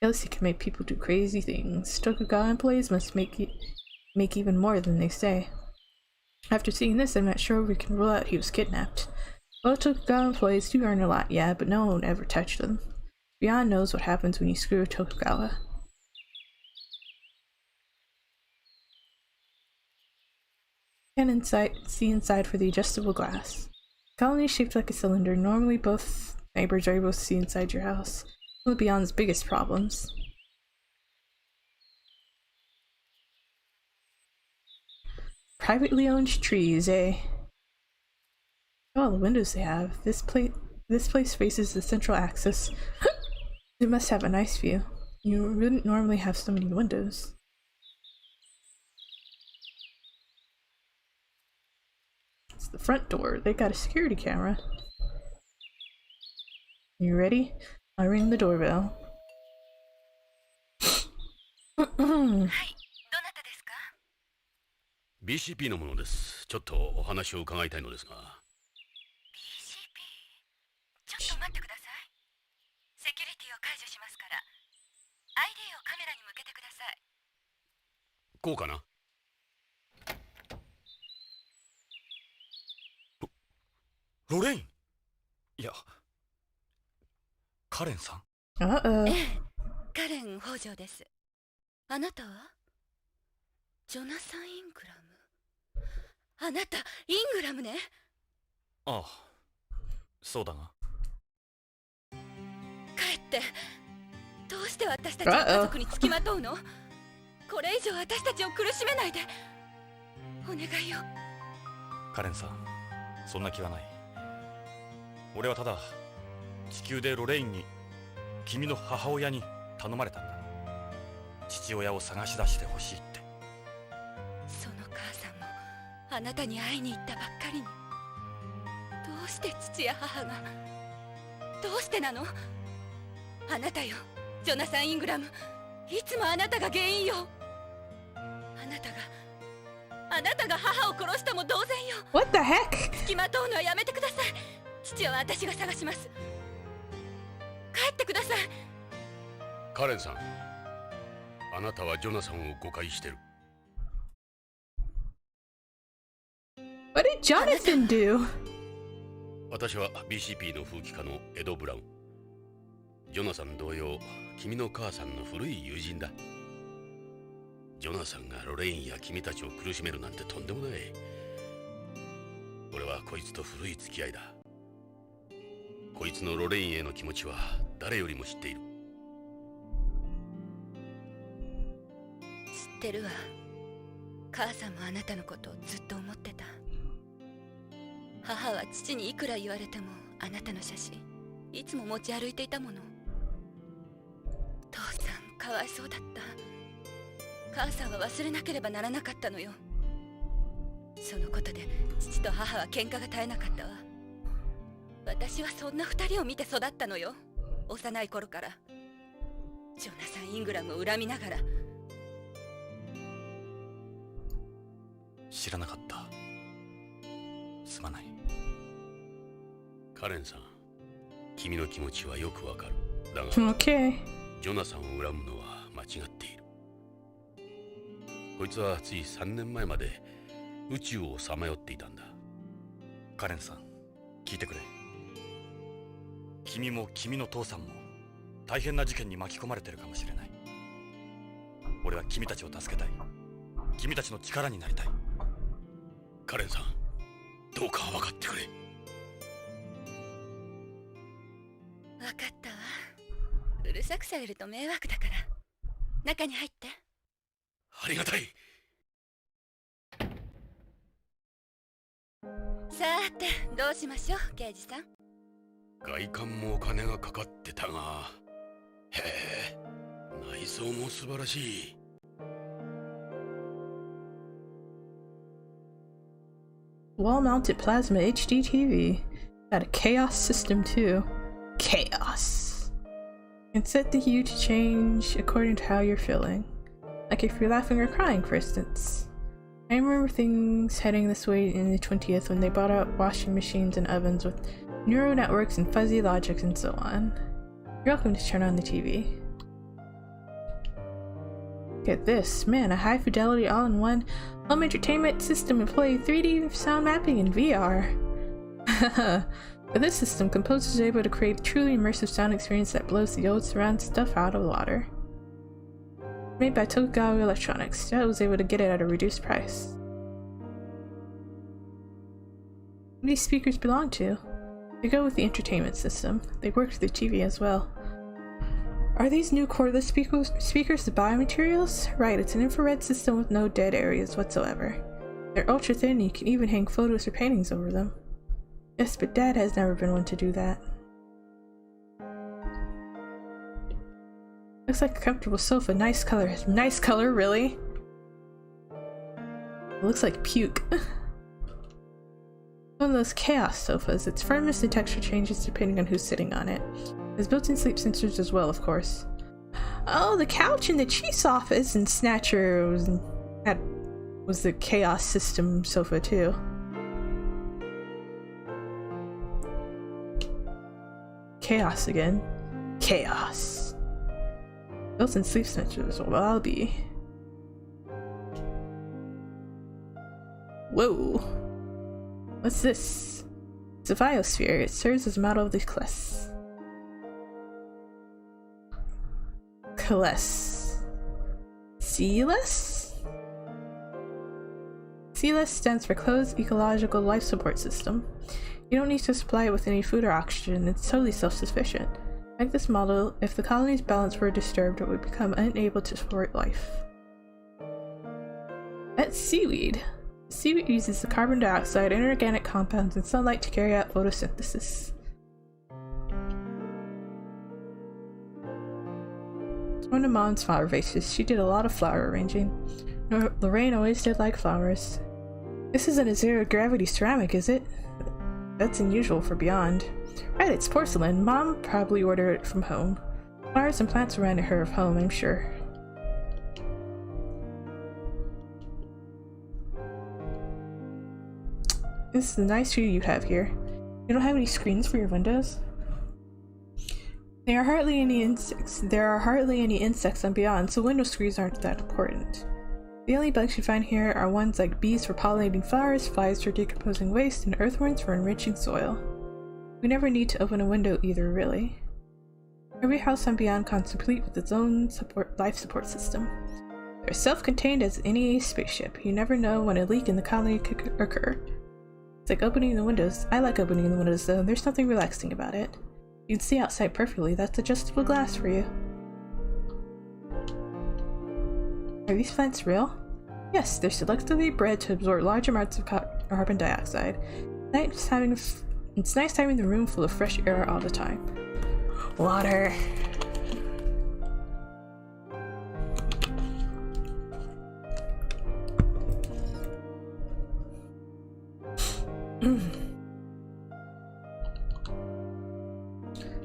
Jealousy can make people do crazy things. Tokugawa employees must make even more than they say. After seeing this, I'm not sure we can rule out he was kidnapped. Well, Tokugawa employees do earn a lot, yeah, but no one would ever touch them. Beyond knows what happens when you screw with Tokugawa. You can see inside for the adjustable glass. The colony is shaped like a cylinder. Normally both neighbors are able to see inside your house. One of Beyond's biggest problems. Privately owned trees, eh? Oh, the windows they have. This place faces the central axis. It must have a nice view. You wouldn't normally have so many windows. It's the front door. They got a security camera. You ready? I'll ring the doorbell. BCP のものです。ちょっとお話を伺いたいのですが。ID をカメラに向けてください。こうかな。ロレイン。いや、カレンさん。Uh-oh. ええ、カレン北条です。あなたはジョナサン・イングラム。あなたイングラムね。ああ、そうだが。帰って。どうして私たちの家族につきまとうの？これ以上私たちを苦しめないで。お願いよ。カレンさん、そんな気はない。俺はただ地球でロレインに、君の母親に頼まれたんだ。父親を探し出してほしいって。その母さんもあなたに会いに行ったばっかりに。どうして父や母が。どうしてなの？あなたよ、ジョナサン・イングラム。いつもあなたが原因よ。あなたが母を殺したも同然よ。 What the heck? つきまとうのはやめてください。父は私が探します。帰ってください。カレンさん、あなたはジョナサンを誤解してる。 What did Jonathan do? 私は BCP の風紀家のエド・ブラウン。ジョナサン同様、君の母さんの古い友人だ。ジョナサンがロレインや君たちを苦しめるなんてとんでもない。俺はこいつと古い付き合いだ。こいつのロレインへの気持ちは誰よりも知っている。知ってるわ。母さんもあなたのことをずっと思ってた。母は父にいくら言われてもあなたの写真いつも持ち歩いていたもの。父さんかわいそうだった。母さんは忘れなければならなかったのよ。そのことで父と母は喧嘩が絶えなかったわ。私はそんな二人を見て育ったのよ。幼い頃から。ジョナサン・イングラムを恨みながら。知らなかった。すまない。カレンさん、君の気持ちはよくわかる。だが、Okay. ジョナサンを恨むのは間違っている。こいつはつい3年前まで宇宙をさまよっていたんだ。カレンさん、聞いてくれ。君も君の父さんも大変な事件に巻き込まれてるかもしれない。俺は君たちを助けたい。君たちの力になりたい。カレンさん、どうか分かってくれ。分かったわ。うるさくされると迷惑だから。中に入って。ありがたい。さて、どうしましょう、刑事さん。外観もお金がかかってたが、へえ、内装も素晴らしい。Wall-mounted plasma HD TV. Got a chaos system too. Chaos. And set the hue to change according to how you're feeling. Like if you're laughing or crying, for instance. I remember things heading this way in the 20th when they brought out washing machines and ovens with neural networks and fuzzy logics and so on. You're welcome to turn on the TV. Look at this. Man, a high fidelity all-in-one home entertainment system employing 3D sound mapping and VR. With this system, composers are able to create a truly immersive sound experience that blows the old surround stuff out of the water. Made by Tokugawa Electronics, Jet was able to get it at a reduced price. Who do these speakers belong to? They go with the entertainment system. They work with the TV as well. Are these new cordless speakers the biomaterials? Right, it's an infrared system with no dead areas whatsoever. They're ultra thin and you can even hang photos or paintings over them. Yes, but Dad has never been one to do that. Looks like a comfortable sofa. Nice color. Nice color, really? It looks like puke. One of those chaos sofas. Its firmness and texture changes depending on who's sitting on it. There's built-in sleep sensors as well, of course. Oh, the couch in the chief's office and Snatcher was the chaos system sofa too. Chaos again. Chaos. Built-in sleep sensors. Well, I'll be. Whoa. What's this? It's a biosphere. It serves as a model of the class. CLS? CLS stands for Closed Ecological Life Support System. You don't need to supply it with any food or oxygen. It's totally self-sufficient. Like this model, if the colony's balance were disturbed, it would become unable to support life. That's seaweed. Seaweed uses the carbon dioxide, inorganic compounds, and sunlight to carry out photosynthesis. It's one of Mom's flower vases. She did a lot of flower arranging. Lorraine always did like flowers. This isn't a zero-gravity ceramic, is it? That's unusual for Beyond. Right, it's porcelain. Mom probably ordered it from home. Flowers and plants reminded her of home, I'm sure. This is a nice view you have here. You don't have any screens for your windows? There are hardly any insects on Beyond, so window screens aren't that important. The only bugs you find here are ones like bees for pollinating flowers, flies for decomposing waste, and earthworms for enriching soil. We never need to open a window either, really. Every house on Beyond comes complete with its own life support system. They're self-contained as any spaceship. You never know when a leak in the colony could occur. It's like opening the windows. I like opening the windows though. There's something relaxing about it. You can see outside perfectly. That's adjustable glass for you. Are these plants real? Yes, they're selectively bred to absorb large amounts of carbon dioxide. It's nice having the room full of fresh air all the time. Water.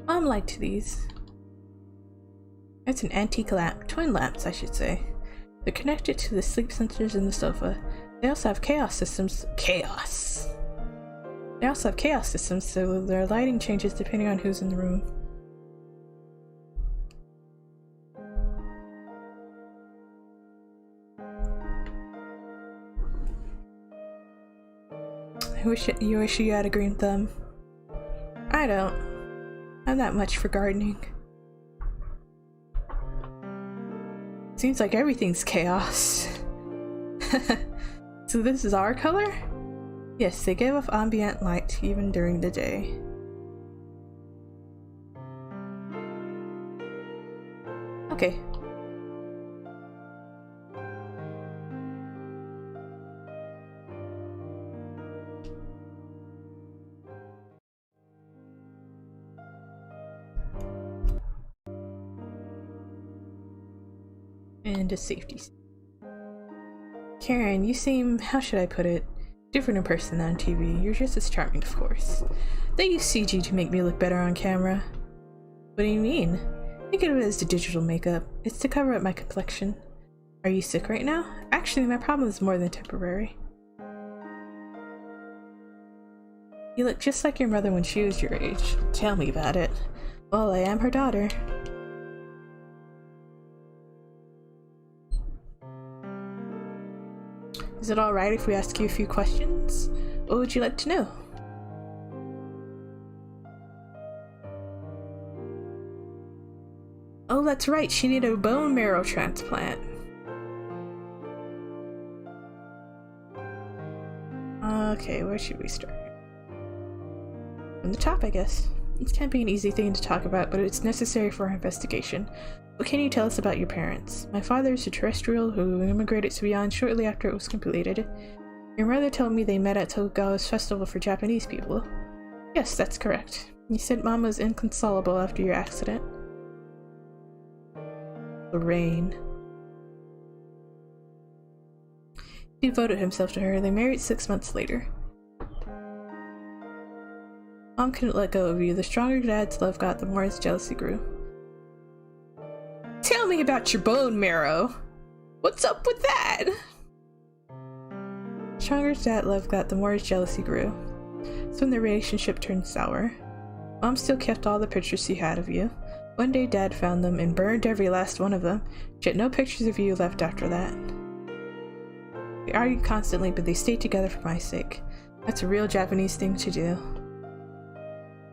Mom liked these. It's an antique lamp. Twin lamps, I should say. They're connected to the sleep sensors in the sofa. They also have chaos systems. They also have chaos systems, so their lighting changes depending on who's in the room. You wish you had a green thumb. I don't. I'm not much for gardening. Seems like everything's chaos. So this is our color? Yes, they give off ambient light even during the day. Okay. And a safety. Karen, you seem, how should I put it, different in person than on TV. You're just as charming, of course. They use CG to make me look better on camera. What do you mean? Think of it as the digital makeup. It's to cover up my complexion. Are you sick right now? Actually, my problem is more than temporary. You look just like your mother when she was your age. Tell me about it. Well, I am her daughter. Is it alright if we ask you a few questions? What would you like to know? Oh, that's right, she needed a bone marrow transplant. Okay, where should we start? From the top, I guess. This can't be an easy thing to talk about, but it's necessary for our investigation. What can you tell us about your parents? My father is a terrestrial who immigrated to Beyond shortly after it was completed. Your mother told me they met at Tokugawa's festival for Japanese people. Yes, that's correct. You said Mom was inconsolable after your accident. Lorraine. He devoted himself to her. They married 6 months later. Mom couldn't let go of you. The stronger Dad's love got, the more his jealousy grew. Tell me about your bone marrow. What's up with that? The stronger Dad love got, the more his jealousy grew. So when the relationship turned sour. Mom still kept all the pictures she had of you. One day Dad found them and burned every last one of them. Yet no pictures of you left after that. We argued constantly, but they stayed together for my sake. That's a real Japanese thing to do.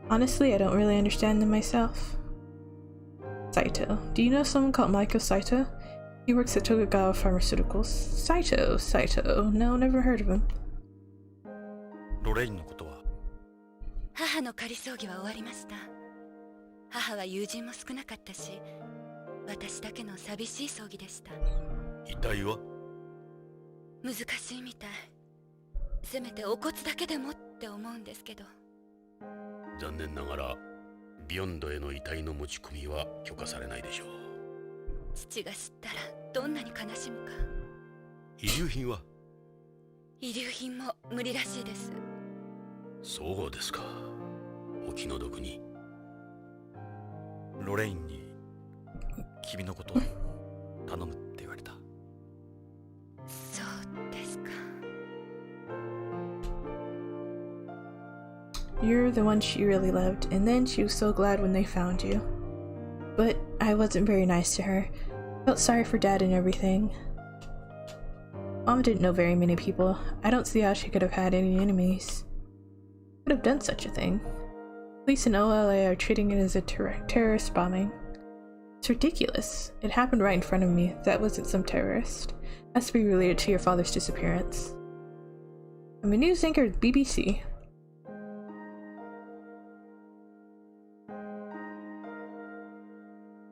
Honestly, I don't really understand them myself. Saito. Do you know someone called Maiko Saito? He works at Tokugawa Pharmaceuticals. Saito. No, never heard of him. ロレインのことは母の仮葬儀は終わりました。母は友人も少なかったし、私だけの寂しい葬儀でした。遺体は難しいみたい。せめてお骨だけでもって思うんですけど。残念ながらビヨンドへの遺体の持ち込みは許可されないでしょう。父が知ったらどんなに悲しむか。遺留品は遺留品も無理らしいです。そうですか。お気の毒に。ロレインに君のことを頼むって言われた。そうですか。You're the one she really loved, and then she was so glad when they found you. But I wasn't very nice to her. Felt sorry for Dad and everything. Mom didn't know very many people. I don't see how she could have had any enemies. Could have done such a thing. Police in OLA are treating it as a terrorist bombing. It's ridiculous. It happened right in front of me. That wasn't some terrorist. Has to be related to your father's disappearance. I'm a news anchor at BBC.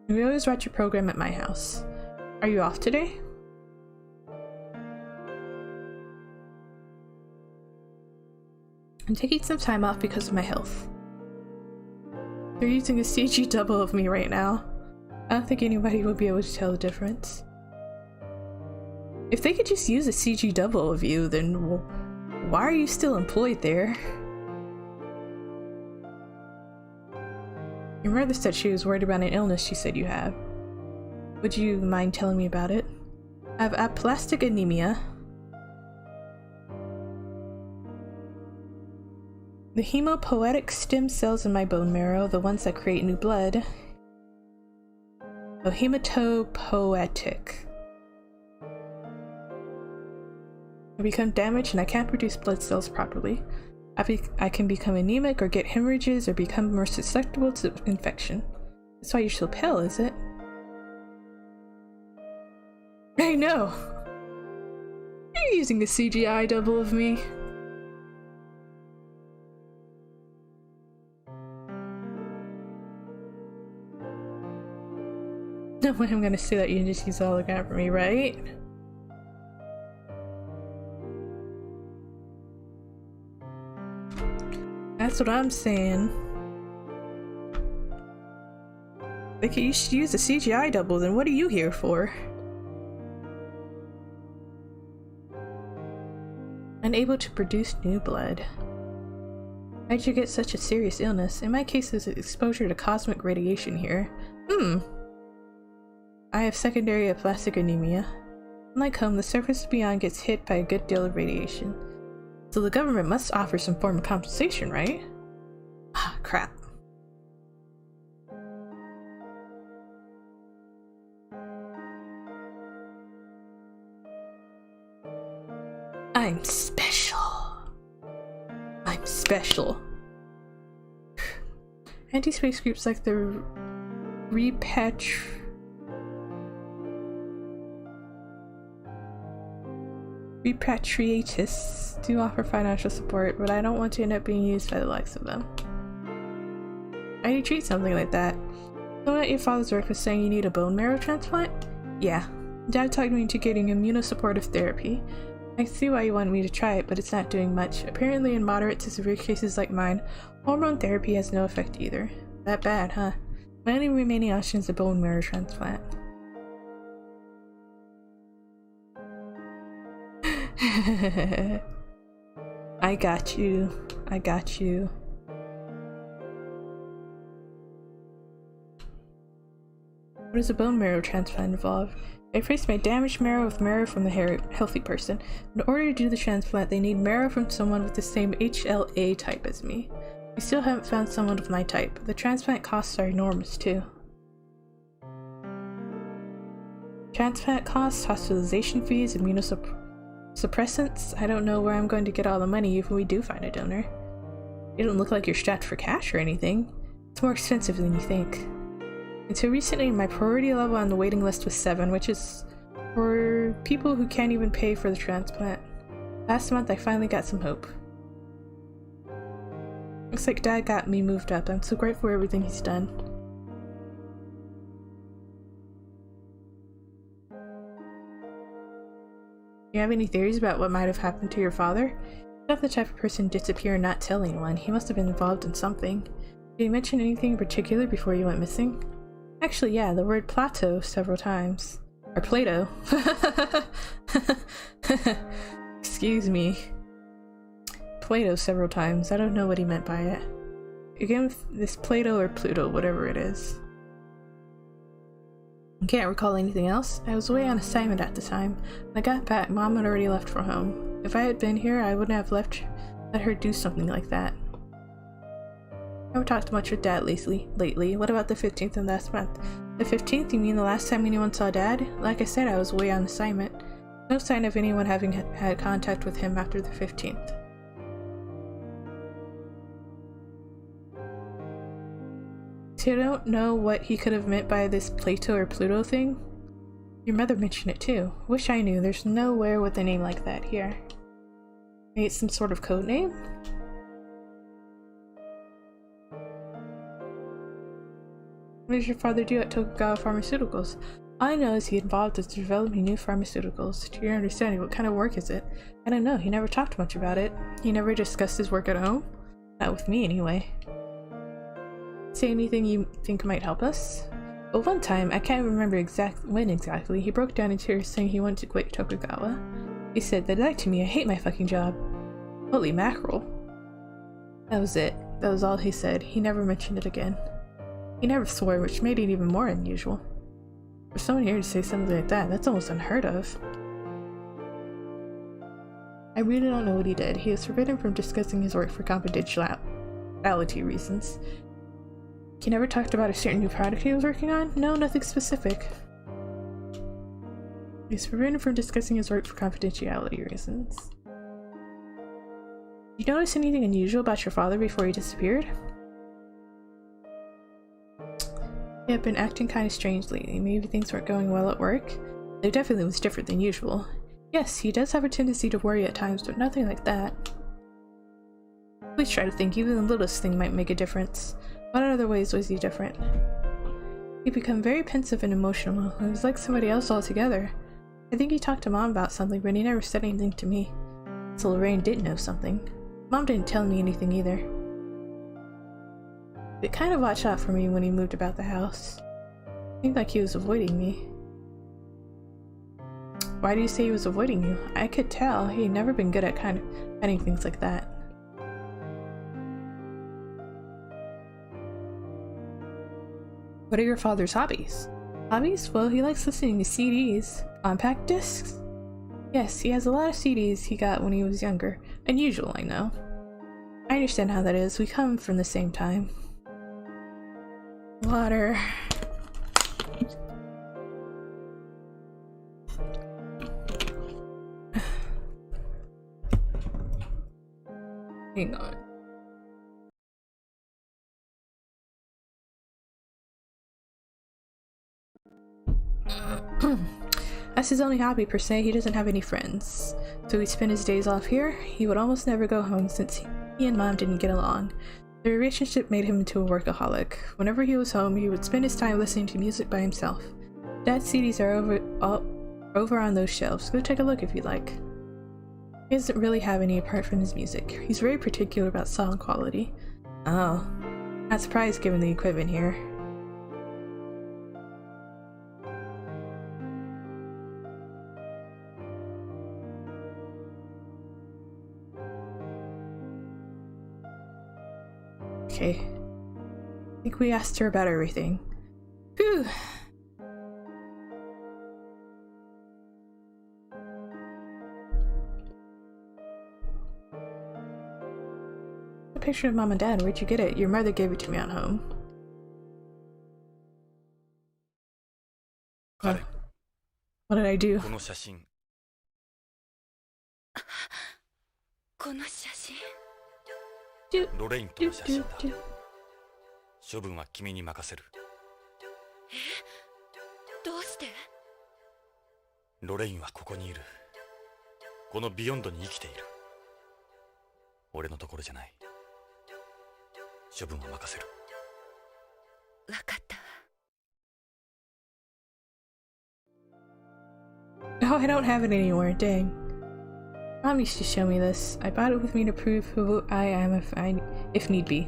We always watch your program at my house. Are you off today? I'm taking some time off because of my health. They're using a CG double of me right now. I don't think anybody will be able to tell the difference. If they could just use a CG double of you, then why are you still employed there? Your mother said she was worried about an illness she said you have. Would you mind telling me about it? I have aplastic anemia. The hemopoietic stem cells in my bone marrow, the ones that create new blood. Oh, hematopoietic. I become damaged and I can't produce blood cells properly. I can become anemic or get hemorrhages or become more susceptible to infection. That's why you're so pale, is it? I know! You're using a CGI double of me. No way I'm gonna say that you just use a hologram for me, right? That's what I'm saying. Like, you should use a CGI double, then what are you here for? Unable to produce new blood. How'd you get such a serious illness? In my case, it's exposure to cosmic radiation here. I have secondary aplastic anemia. Unlike home, the surface beyond gets hit by a good deal of radiation. So the government must offer some form of compensation, right? Ah, crap. I'm special. I'm special. Anti-space groups like the Repatriatists do offer financial support, but I don't want to end up being used by the likes of them. How do you treat something like that? Someone at your father's work was saying you need a bone marrow transplant? Yeah. Dad talked me into getting immunosupportive therapy. I see why you want me to try it, but it's not doing much. Apparently in moderate to severe cases like mine, hormone therapy has no effect either. That bad, huh? My only remaining option is a bone marrow transplant. I got you. I got you. What does a bone marrow transplant involve? I replaced my damaged marrow with marrow from the healthy person. In order to do the transplant, they need marrow from someone with the same HLA type as me. We still haven't found someone with my type. The transplant costs are enormous too. Transplant costs, hospitalization fees, immunosuppressants. I don't know where I'm going to get all the money if we do find a donor. You don't look like you're strapped for cash or anything. It's more expensive than you think. Until recently, my priority level on the waiting list was 7, which is for people who can't even pay for the transplant. Last month, I finally got some hope. Looks like Dad got me moved up. I'm so grateful for everything he's done. You have any theories about what might have happened to your father? He's not the type of person to disappear and not tell anyone. He must have been involved in something. Did he mention anything in particular before you went missing? Actually, yeah, the word plateau several times. Or Plato. Excuse me. Plato several times. I don't know what he meant by it. Again, this Plato or Pluto, whatever it is. I can't recall anything else. I was away on assignment at the time. When I got back, Mom had already left for home. If I had been here, I wouldn't have let her do something like that. I haven't talked much with Dad lately. What about the 15th of last month? The 15th? You mean the last time anyone saw Dad? Like I said, I was away on assignment. No sign of anyone having had contact with him after the 15th. So you don't know what he could have meant by this Plato or Pluto thing? Your mother mentioned it too. Wish I knew. There's nowhere with a name like that here. Maybe it's some sort of code name? What does your father do at Tokugawa Pharmaceuticals? All I know is he involved with developing new pharmaceuticals. To your understanding, what kind of work is it? I don't know. He never talked much about it. He never discussed his work at home? Not with me, anyway. Say anything you think might help us? Well, one time, I can't remember when exactly, he broke down in tears saying he wanted to quit Tokugawa. He said, "They lied to me. I hate my fucking job." Holy mackerel. That was it. That was all he said. He never mentioned it again. He never swore, which made it even more unusual. For someone here to say something like that, that's almost unheard of. I really don't know what he did. He was forbidden from discussing his work for confidentiality reasons. He never talked about a certain new product he was working on? No, nothing specific. He's forbidden from discussing his work for confidentiality reasons. Did you notice anything unusual about your father before he disappeared? He had been acting kind of strange lately. Maybe things weren't going well at work. It definitely was different than usual. Yes, he does have a tendency to worry at times, but nothing like that. Please try to think. Even the littlest thing might make a difference. What other ways was he different? He'd become very pensive and emotional. He was like somebody else altogether. I think he talked to Mom about something, but he never said anything to me. So Lorraine did know something. Mom didn't tell me anything either. It kind of watched out for me when he moved about the house. Seemed like he was avoiding me. Why do you say he was avoiding you? I could tell. He'd never been good at hiding things like that. What are your father's hobbies? Hobbies? Well, he likes listening to CDs. Compact discs? Yes, he has a lot of CDs he got when he was younger. Unusual, I know. I understand how that is. We come from the same time. Water. Hang on. That's his only hobby per se. He doesn't have any friends, so he spent his days off here. He would almost never go home since he and Mom didn't get along. The relationship made him into a workaholic. Whenever he was home, he would spend his time listening to music by himself. Dad's CDs are over on those shelves. Go take a look if you'd like. He doesn't really have any apart from his music. He's very particular about sound quality. Oh, not surprised given the equipment here. Okay. I think we asked her about everything. Whew. A picture of Mom and Dad. Where'd you get it? Your mother gave it to me at home. Karen. What did I do? この写真、この写真。ロレインとの写真だ。処分は君に任せる。どうして？ロレインはここにいる。このビヨンドに生きている。俺のところじゃない。処分は任せる。わかったわ。Oh, I don't have it anymore, dang. Mom used to show me this. I brought it with me to prove who I am if need be.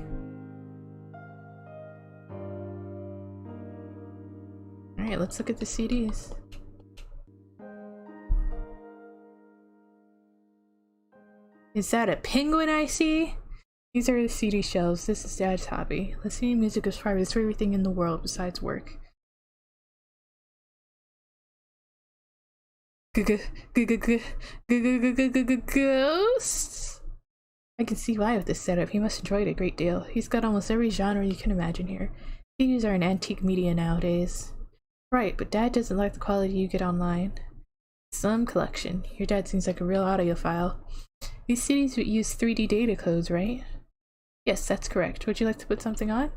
Alright, let's look at the CDs. Is that a penguin I see? These are the CD shelves. This is Dad's hobby. Listening to music is probably his favorite thing in the world besides work. Ghosts? I can see why with this setup. He must enjoy it a great deal. He's got almost every genre you can imagine here. CDs are an antique media nowadays. Right, but Dad doesn't like the quality you get online. Some collection. Your dad seems like a real audiophile. These CDs would use 3D data codes, right? Yes, that's correct. Would you like to put something on?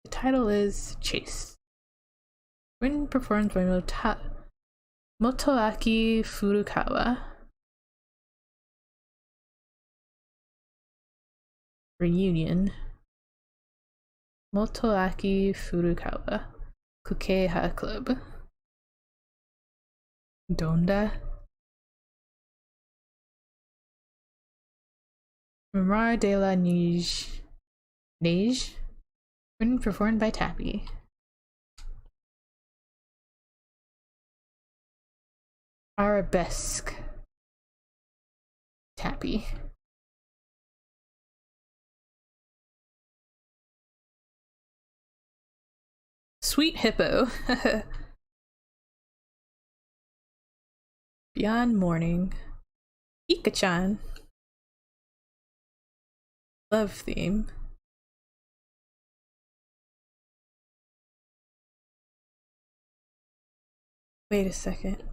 The title is Chase. Written and performed by Motoaki Furukawa. Reunion. Motoaki Furukawa. Kukeiha Club. Donda. Memoire de la Neige. Neige? Written and performed by Tappy. Arabesque. Tappy. Sweet Hippo. Beyond Morning. Ika-chan. Love Theme. Wait a second.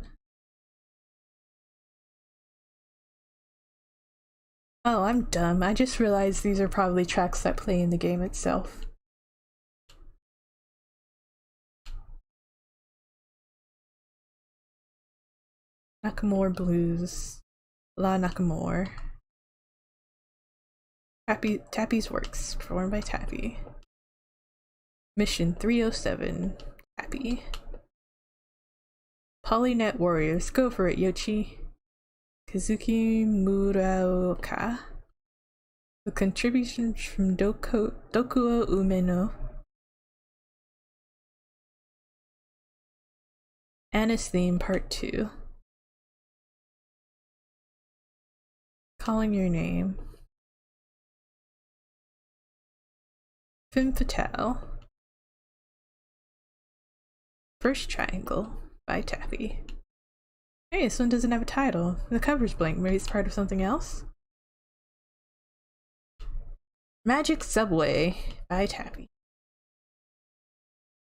Oh, I'm dumb. I just realized these are probably tracks that play in the game itself. Nakamura Blues. La Nakamura. Tappy's Works, performed by Tappy. Mission 307. Tappy. Polynet Warriors. Go for it, Yoshi. Kazuki Muraoka. With contributions from Dokuo Umeno. Anna's Theme Part 2. Calling Your Name. Femme Fatale. First Triangle by Tappy. Hey, this one doesn't have a title. The cover's blank. Maybe it's part of something else? Magic Subway by Tappy.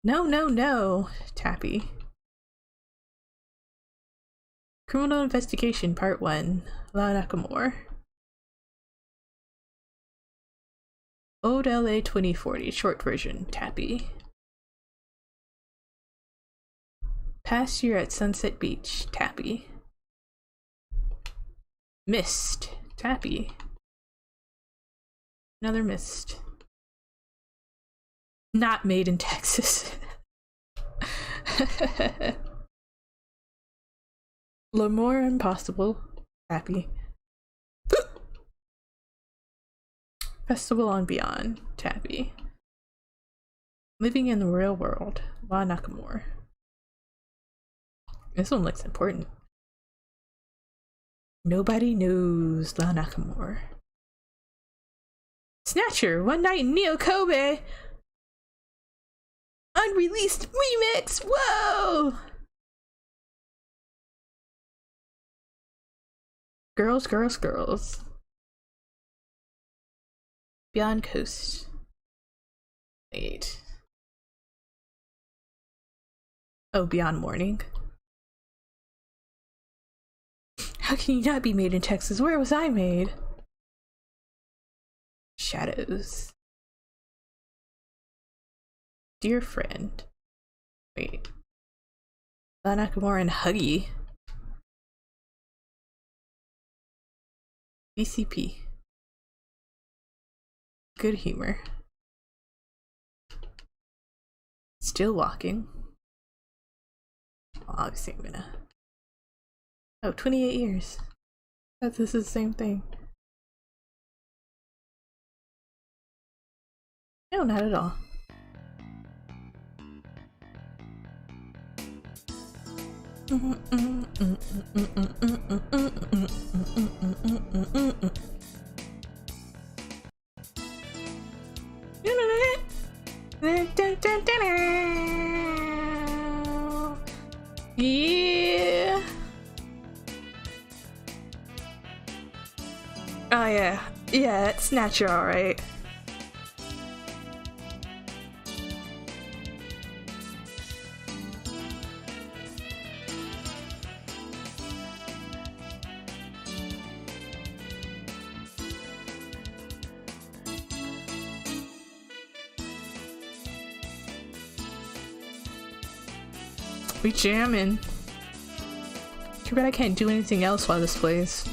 No, no, no, Tappy. Criminal Investigation Part 1. La Nakamura. Ode LA 2040, short version, Tappy. Past Year at Sunset Beach, Tappy. Mist, Tappy. Another Mist. Not made in Texas. L'Amour Impossible, Tappy. Festival on Beyond, Tappy. Living in the Real World, La Nakamura. This one looks important. Nobody Knows, La Nakamura. Snatcher, One Night in Neo Kobe! Unreleased remix! Whoa! Girls, Girls, Girls. Beyond Coast. Wait. Oh, beyond morning. How can you not be made in Texas? Where was I made? Shadows. Dear friend. Wait. Nakamura and Huggy. BCP. Good humor. Still walking. Well, obviously I'm gonna... Oh, 28 years. This is the same thing. No, not at all. Yeah. Oh yeah. Yeah, it's natural, right? We jamming. Too bad I can't do anything else while this plays.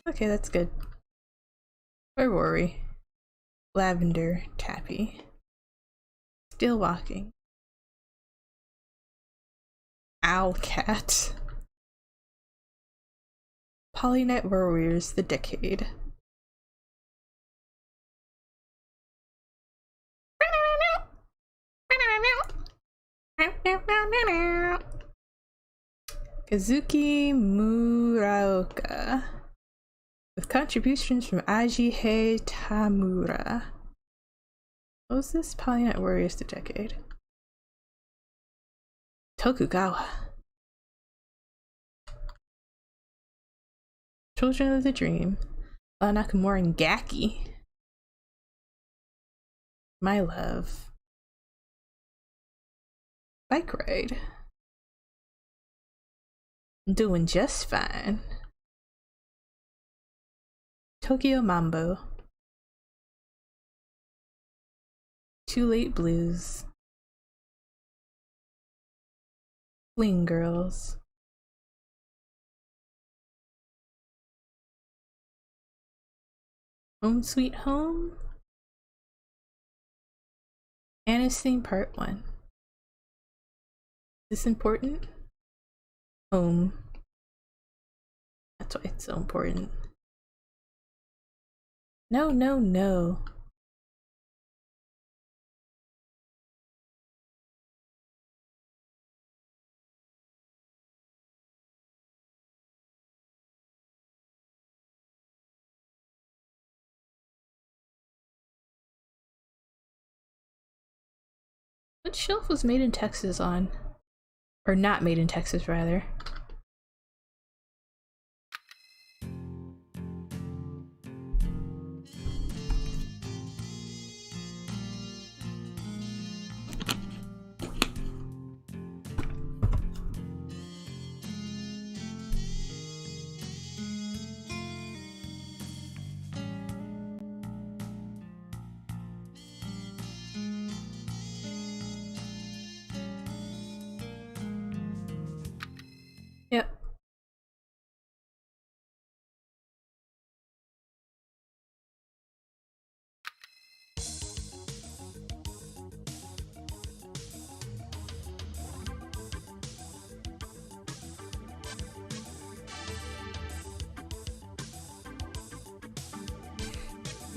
Okay, that's good. Where were we? Lavender, Tappy. Still walking. Owlcat. Polynet Warriors, the Decade. Kazuki Muraoka. With contributions from Ajihei Tamura. What was this? Polynet Warriors, the Decade. Tokugawa. Children of the Dream. Nakamura and Gaki. My Love. Bike Ride. Doing just fine. Tokyo Mambo. Too Late Blues. Fling Girls. Home Sweet Home. Anna's Theme Part 1. Is this important? Home. That's why it's so important. No, no, no. What shelf was Made in Texas on? Or not Made in Texas, rather.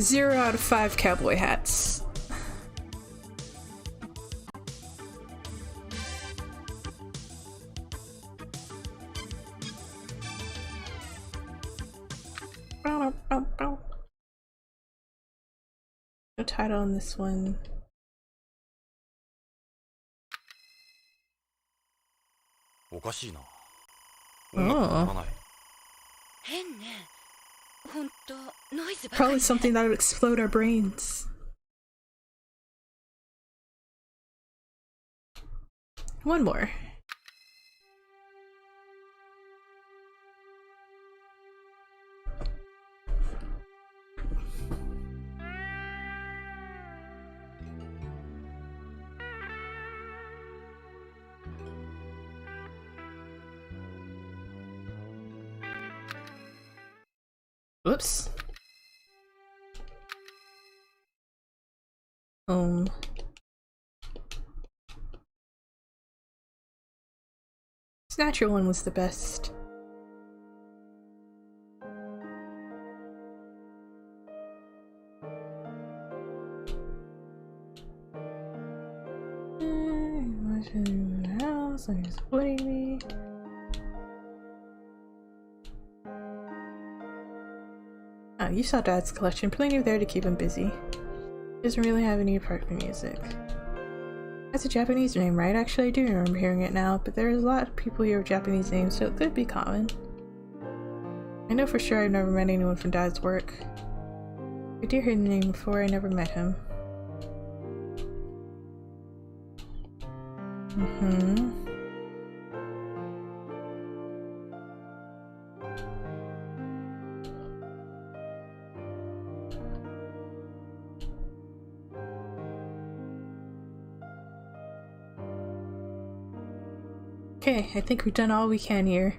0 out of 5 cowboy hats. No title on this one. おかしいな。音楽が鳴らない。変ね。ほんと、ノイズばか Probably りね。 something that would explode our brains. One more. Whoops. This natural one was the best. House, I'm just playing me. Oh, you saw Dad's collection. Plenty there to keep him busy. He doesn't really have any apart from music. That's a Japanese name, right? Actually, I do remember hearing it now, but there's a lot of people here with Japanese names, so it could be common. I know for sure I've never met anyone from Dad's work. I did hear the name before, I never met him. Okay, I think we've done all we can here.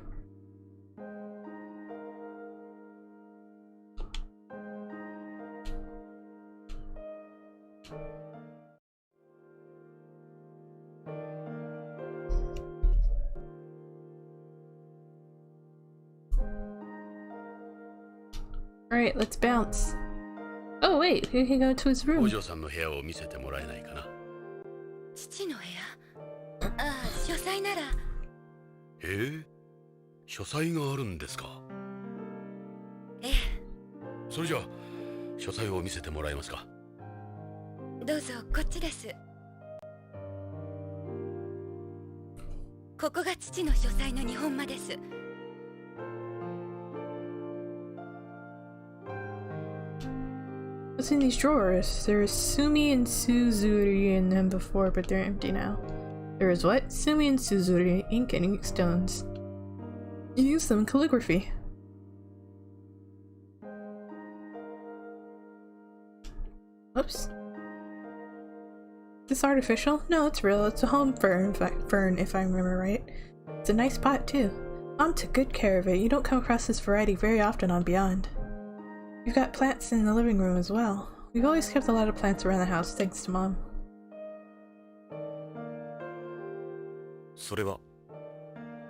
Alright, let's bounce. Oh wait, we can go to his お room. 嬢さんの部屋を見せてもらえないかな。父の部屋。ああ、書斎なら。書斎があるんですか。ええ。それじゃあ書斎を見せてもらえますか。どうぞこっちです。ここが父の書斎の日本間です。 What's in these drawers? There is Sumi and Suzuri in them before, but they're empty now. There is what? Sumi and Suzuri, ink and ink stones. You use them in calligraphy. Oops. Is this artificial? No, it's real. It's a home fern, if I remember right. It's a nice pot too. Mom took good care of it. You don't come across this variety very often on Beyond. We've got plants in the living room as well. We've always kept a lot of plants around the house, thanks to Mom. それは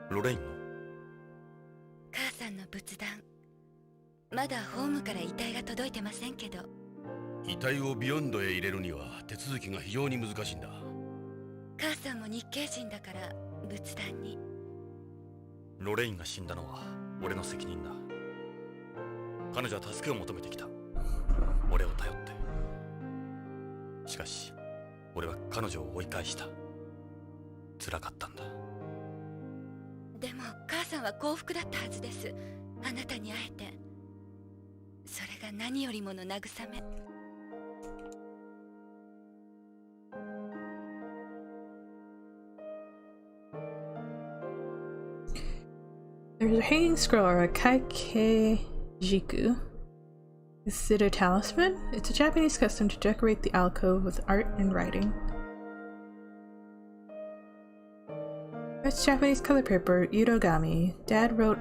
ロレインの。母さんの仏壇。まだホームから遺体が届いてませんけど。遺体をビヨンドへ入れるには手続きが非常に難しいんだ。母さんも日系人だから仏壇に。ロレインが死んだのは俺の責任だ。彼女は助けを求めてきた。俺を頼って。しかし俺は彼女を追い返した。辛かったんだ。でも母さんは幸福だったはずです。あなたに会えて。それが何よりもの慰め。 There's a hanging scroll or a kaikejiku. Is it a talisman? It's a Japanese custom to decorate the alcove with art and writing. It's Japanese color paper, Irogami. Dad wrote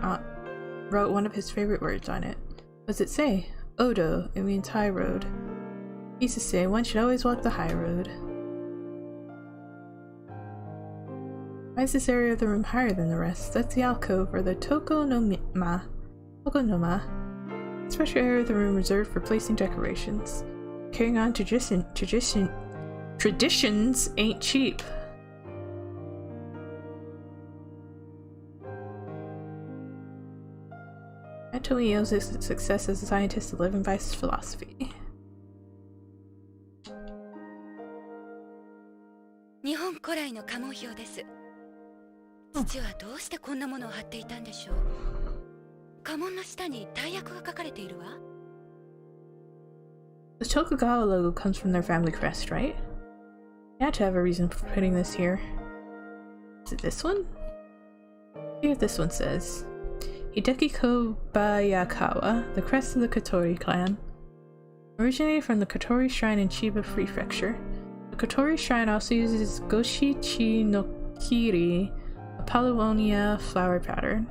one of his favorite words on it. What does it say? Odo. It means high road. He used to say one should always walk the high road. Why is this area of the room higher than the rest? That's the alcove, or the tokonoma. Special area of the room reserved for placing decorations. Carrying on traditions ain't cheap. Antonio owes his success as a scientist to living by his philosophy. 日本古来の家紋標です。父はどうしてこんなものを貼っていたんでしょう。家紋の下に大役が書かれているわ。The Tokugawa logo comes from their family crest, right? You had to have a reason for putting this here. Is it this one? See what this one says. Hideki Kobayakawa, the crest of the Kotori clan, originated from the Kotori Shrine in Chiba Prefecture. The Kotori Shrine also uses Goshichi no Kiri, a Paulownia flower pattern.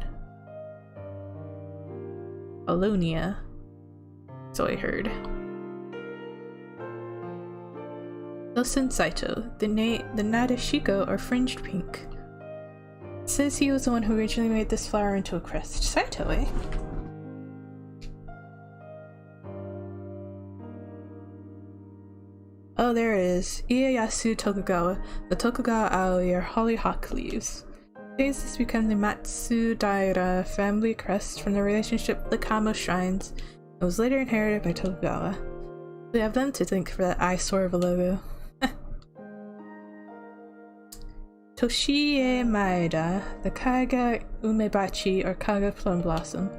Paulownia, so I heard. Dosen Saito, the Nadeshiko are fringed pink. It says he was the one who originally made this flower into a crest. Saito, eh? Oh, there it is. Ieyasu Tokugawa. The Tokugawa Aoi are hollyhock leaves. Today's this become the Matsudaira family crest from the relationship with the Kamo shrines. It was later inherited by Tokugawa. We have them to thank for that eyesore of a logo. Toshie Maeda, the Kaga Umebachi or Kaga plum blossom.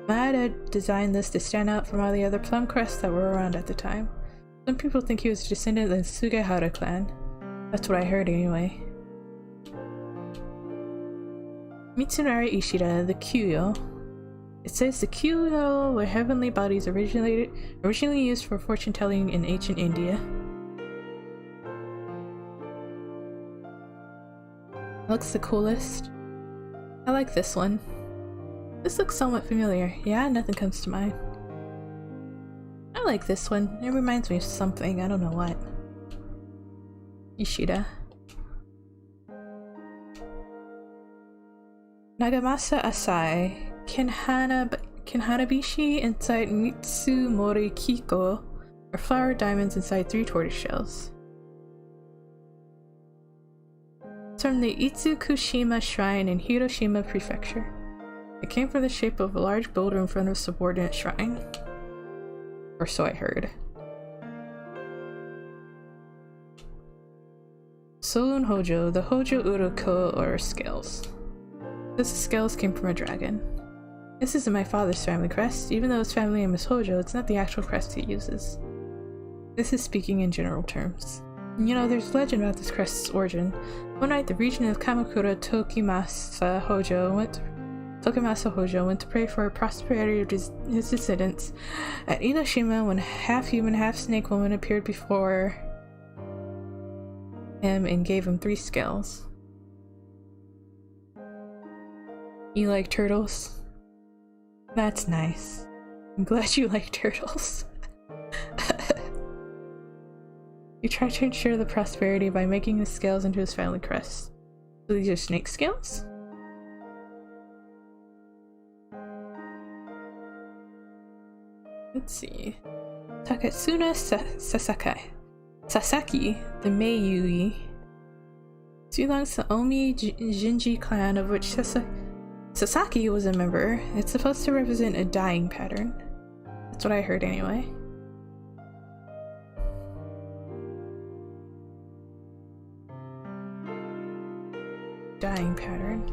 Maeda designed this to stand out from all the other plum crests that were around at the time. Some people think he was a descendant of the Sugehara clan. That's what I heard anyway. Mitsunari Ishida, the Kyuyo. It says the Kyuyo were heavenly bodies originally used for fortune telling in ancient India. Looks the coolest. I like this one. This looks somewhat familiar. Yeah, nothing comes to mind. I like this one. It reminds me of something. I don't know what. Ishida. Nagamasa Asai. Kinhanabishi inside Mitsu Morikiko are flower diamonds inside 3 tortoise shells. It's from the Itsukushima Shrine in Hiroshima Prefecture. It came from the shape of a large boulder in front of a subordinate shrine. Or so I heard. Soun Hojo, the Hojo Uroko or scales. This scales came from a dragon. This isn't my father's family crest. Even though his family name is Hojo, it's not the actual crest he uses. This is speaking in general terms. You know, there's legend about this crest's origin. One night, the regent of Kamakura, Tokimasa Hojo, went to pray for the prosperity of his descendants at Inoshima when a half-human, half-snake woman appeared before him and gave him 3 scales. You like turtles? That's nice. I'm glad you like turtles. He tried to ensure the prosperity by making the scales into his family crest. So these are snake scales? Let's see. Takatsuna Sasaki, the Meiyui. She belongs to Omi Jinji clan, of which Sasaki was a member. It's supposed to represent a dying pattern. That's what I heard anyway. Dying pattern.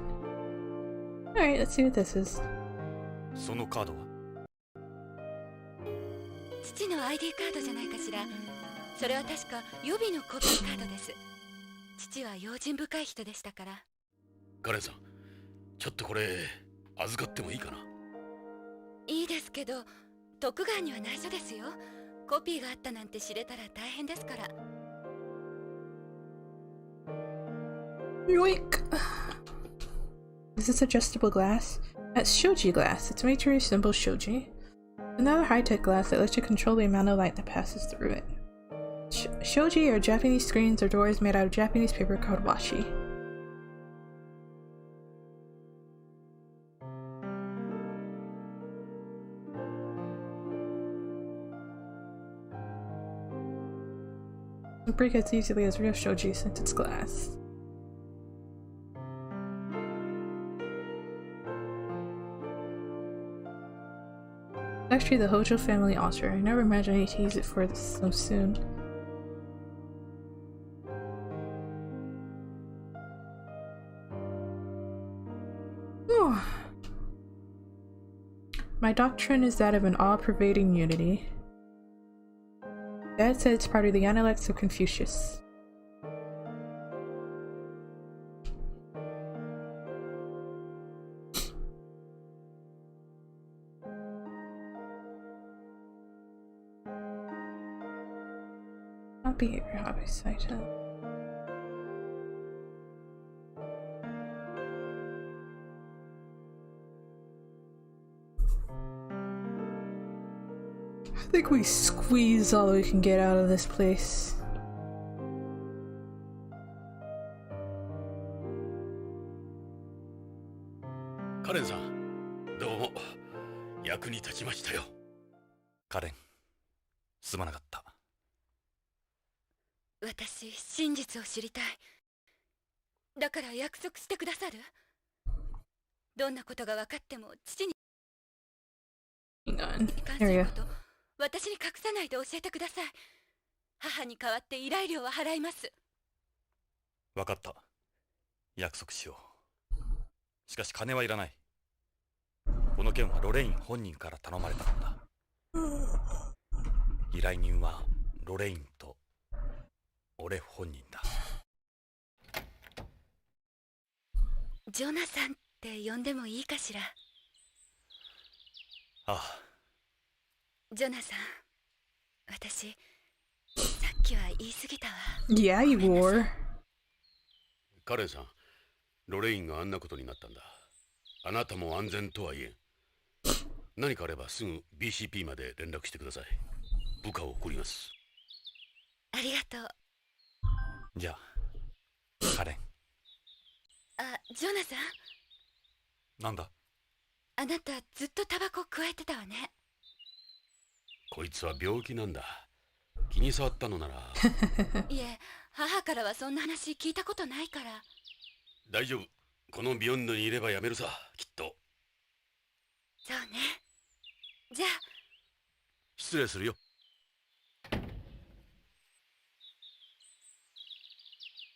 Alright, let's see what this is. そのカードは父の ID カードじゃないかしら。それは確か予備のコピーカードです。父は用心深い人でしたから。カレンさん、ちょっとこれ預かってもいいかな。いいですけど、徳川には内緒ですよ。コピーがあったなんて知れたら大変ですから。Yoink! Is this adjustable glass? That's shoji glass. It's made to resemble shoji. Another high-tech glass that lets you control the amount of light that passes through it. Shoji are Japanese screens or doors made out of Japanese paper called washi. Don't break as easily as real shoji since it's glass. Actually, the Hojo family altar. I never imagined I'd use it for this so soon. Whew. My doctrine is that of an all-pervading unity. Dad said it's part of the Analects of Confucius. Not behavior hobby site. I think we squeeze all we can get out of this place. Karen さん、どうも役に立ちましたよ。カレン、すまなかった。私、真実を知りたい。だから約束してくださる？どんなことが分かっても父に Hang on. 関 Here す we る go. こと、私に隠さないで教えてください。母に代わって依頼料は払います。分かった。約束しよう。しかし金はいらない。この件はロレイン本人から頼まれたんだ。依頼人はロレインと俺本人だ。ジョナさんって呼んでもいいかしら？ああ。ジョナさん、私、さっきは言い過ぎたわ。Yeah, you were. カレンさん、ロレインがあんなことになったんだ。あなたも安全とは言えん。何かあればすぐ BCP まで連絡してください。部下を送ります。ありがとう。じゃあ、カレン。あ、ジョナさん、なんだ？あなたずっとタバコ加えてたわね。こいつは病気なんだ。気に障ったのなら。いえ、母からはそんな話聞いたことないから。大丈夫。このビヨンドにいればやめるさ、きっと。そうね。じゃあ。失礼するよ。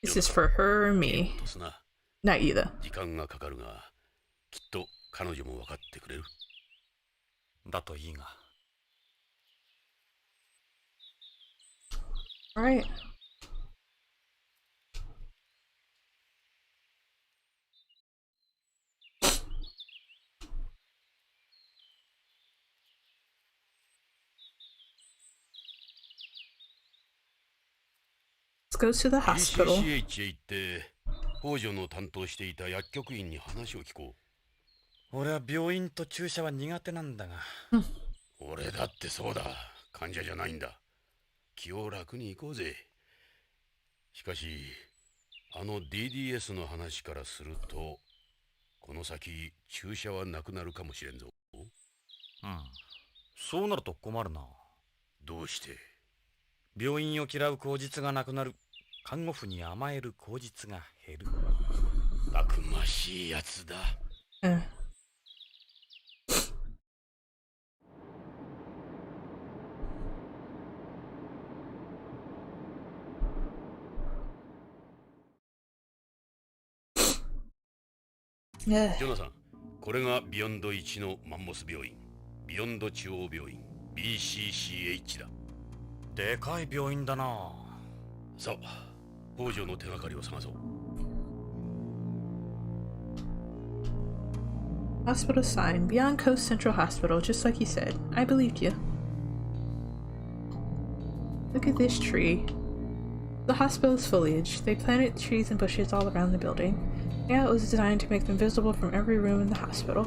This is for her or me. Not you though. 時間がかかるが、きっと彼女も分かってくれる。だといいが。Alright. Let's go to the hospital. CCH へ行って、北条の担当していた薬局員に話を聞こう。俺は病院と注射は苦手なんだが。俺だってそうだ。患者じゃないんだ。気を楽に行こうぜ。しかし、あの DDS の話からすると、この先注射はなくなるかもしれんぞ。うん。そうなると困るな。どうして？病院を嫌う口実がなくなる。看護婦に甘える口実が減る。たくましいやつだ。ジョナさん、これがビヨンド1のマンモス病院、ビヨンド中央病院 BCCH だ。でかい病院だな。さあ、北条の手がかりを探そう。Hospital sign. Beyond Coast Central Hospital, just like you said. I believed you. Look at this tree. The hospital's foliage. They planted trees and bushes all around the building. Yeah, it was designed to make them visible from every room in the hospital.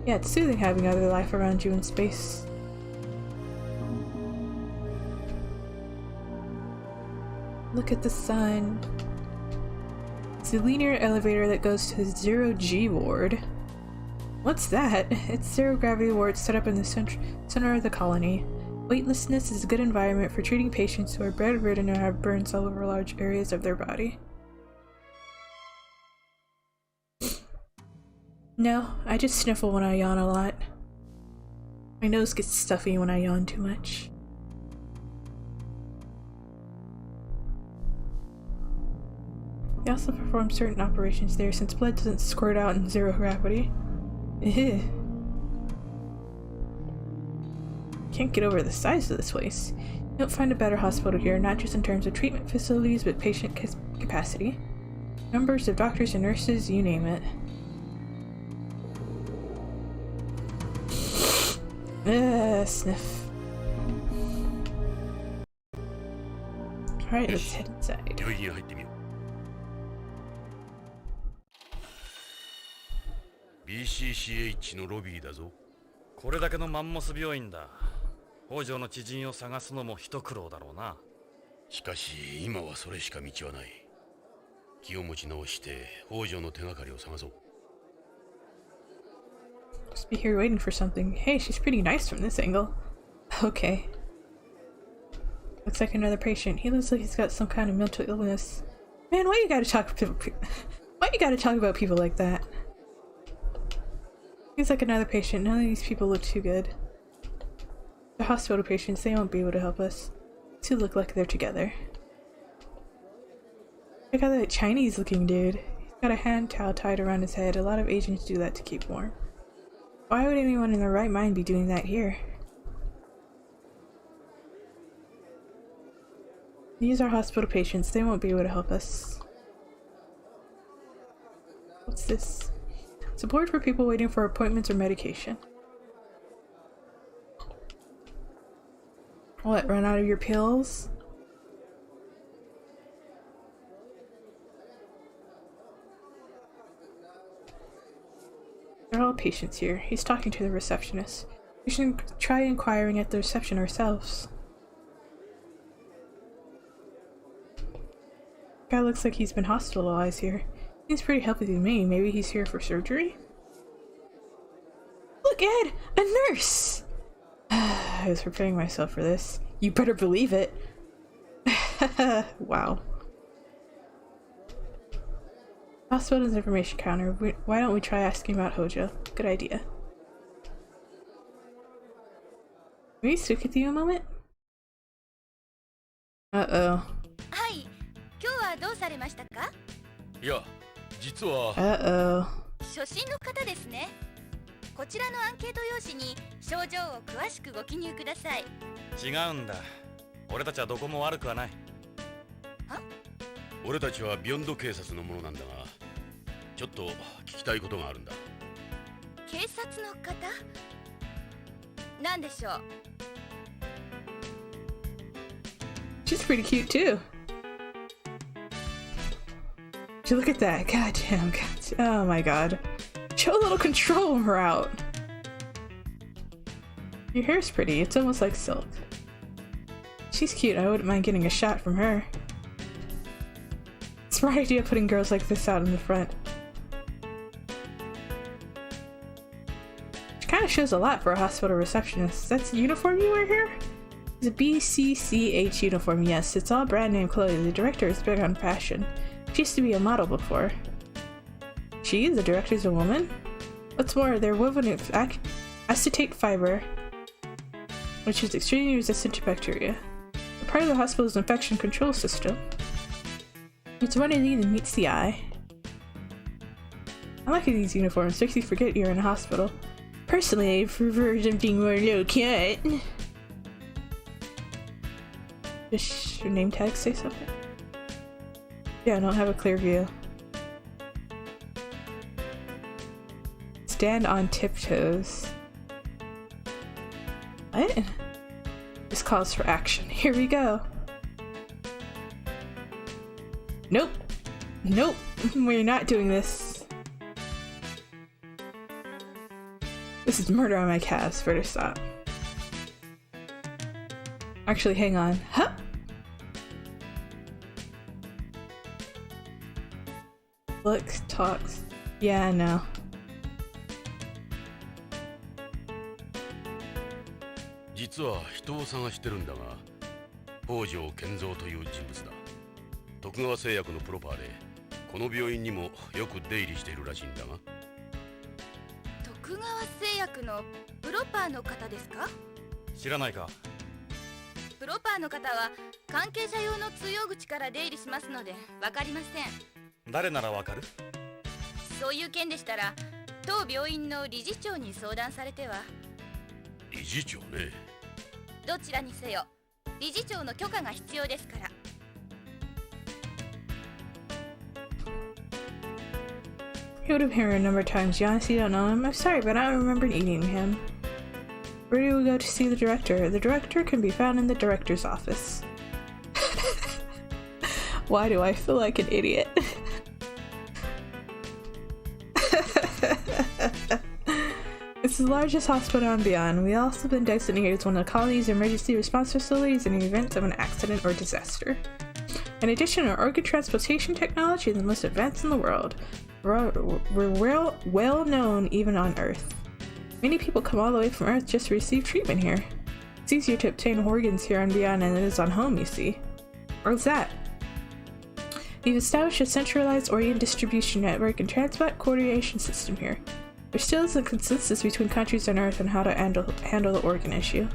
Yeah, it's soothing having other life around you in space. Look at the sun. It's a linear elevator that goes to the 0G ward. What's that? It's zero gravity ward set up in the center of the colony. Weightlessness is a good environment for treating patients who are bedridden or have burns all over large areas of their body. No, I just sniffle when I yawn a lot. My nose gets stuffy when I yawn too much. They also perform certain operations there since blood doesn't squirt out in zero gravity. Ew. Can't get over the size of this place. You don't find a better hospital here, not just in terms of treatment facilities, but patient capacity. Numbers of doctors and nurses, you name it. Sniff. Alright, let's head inside. BCCH のロビーだぞ。これだけのマンモス病院だ。北条の知人を探すのも一苦労だろうな。しかし今はそれしか道はない。気を持ち直して北条の手がかりを探そう。Must be here waiting for something. Hey, she's pretty nice from this angle. Okay. Looks like another patient. He looks like he's got some kind of mental illness. Man, why you gotta talk about people like that? He's like another patient. None of these people look too good. They're hospital patients. They won't be able to help us. Two look like they're together. Check out that Chinese-looking dude. He's got a hand towel tied around his head. A lot of Asians do that to keep warm. Why would anyone in their right mind be doing that here? These are hospital patients. They won't be able to help us. What's this? Support for people waiting for appointments or medication. What, run out of your pills? They're all patients here. He's talking to the receptionist. We should try inquiring at the reception ourselves. Guy looks like he's been hospitalized here. Seems pretty healthy to me. Maybe he's here for surgery? Look, Ed! A nurse! I was preparing myself for this. You better believe it. Wow. Hospital's information counter. Why don't we try asking about Hojo? Good idea. Can we speak with you a moment? Uh-oh. はい、今日はどうされましたか？いや、実は。Uh-oh. 初診の方ですね。こちらのアンケート用紙に症状を詳しくご記入ください。違うんだ。俺たちはどこも悪くはない。は？俺たちはビヨンド警察のものなんだが、ちょっと聞きたいことがあるんだ。警察の方？なんでしょう？ She's pretty cute too. Look at that. God damn. Oh my god. Show a little control when we're out. Your hair's pretty. It's almost like silk. She's cute. I wouldn't mind getting a shot from her. It's a smart idea putting girls like this out in the front. She kind of shows a lot for a hospital receptionist. That's the uniform you wear here? It's a BCCH uniform, yes. It's all brand name clothing. The director is big on fashion. She used to be a model before. She, the director's a woman? What's more, they're woven of acetate fiber, which is extremely resistant to bacteria. They're part of the hospital's infection control system. It's one thing that meets the eye. I like these uniforms, makes you forget you're in a hospital. Personally, I prefer something more low-cut. Does your name tag say something? Yeah, I don't have a clear view. Stand on tiptoes. What? This calls for action. Here we go. Nope. Nope. We're not doing this. This is murder on my calves. Better stop. Actually, hang on. Huh? Looks, talks. Yeah, no. 実は人を探してるんだが、北条健三という人物だ。徳川製薬のプロパーで、この病院にもよく出入りしているらしいんだが。徳川製薬のプロパーの方ですか？知らないか？プロパーの方は関係者用の通用口から出入りしますので分かりません。誰ならわかる？そういう件でしたら当病院の理事長に相談されては。理事長ね。どちらにせよ理事長の許可が必要ですから。You would have heard a number of times. You honestly don't know him? I'm sorry, but I don't remember eating him. Where do we go to see the director? The director can be found in the director's office. Why do I feel like an idiot? It's the largest hospital and beyond. We've also been designated as one of the colony's emergency response facilities in the event of an accident or disaster. In addition, our organ transplantation technology is the most advanced in the world. We're well known even on Earth. Many people come all the way from Earth just to receive treatment here. It's easier to obtain organs here on beyond than it is on home, you see. What's that? We've established a centralized organ distribution network and transplant coordination system here. There still is a consensus between countries on Earth on how to handle the organ issue.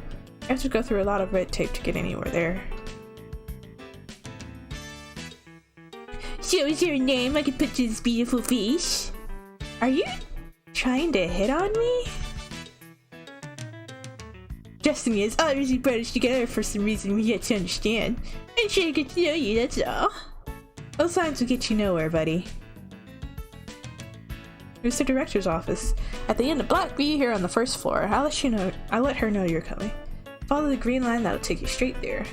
You have to go through a lot of red tape to get anywhere there. So is your name I can put to this beautiful face? Are you trying to hit on me? Destiny has obviously brought us together for some reason we yet to understand. I'm sure to get to know you, that's all. Those signs will get you nowhere, buddy. Here's the director's office. At the end of Block B here on the first floor. I'll let her know you're coming. Follow the green line, that'll take you straight there.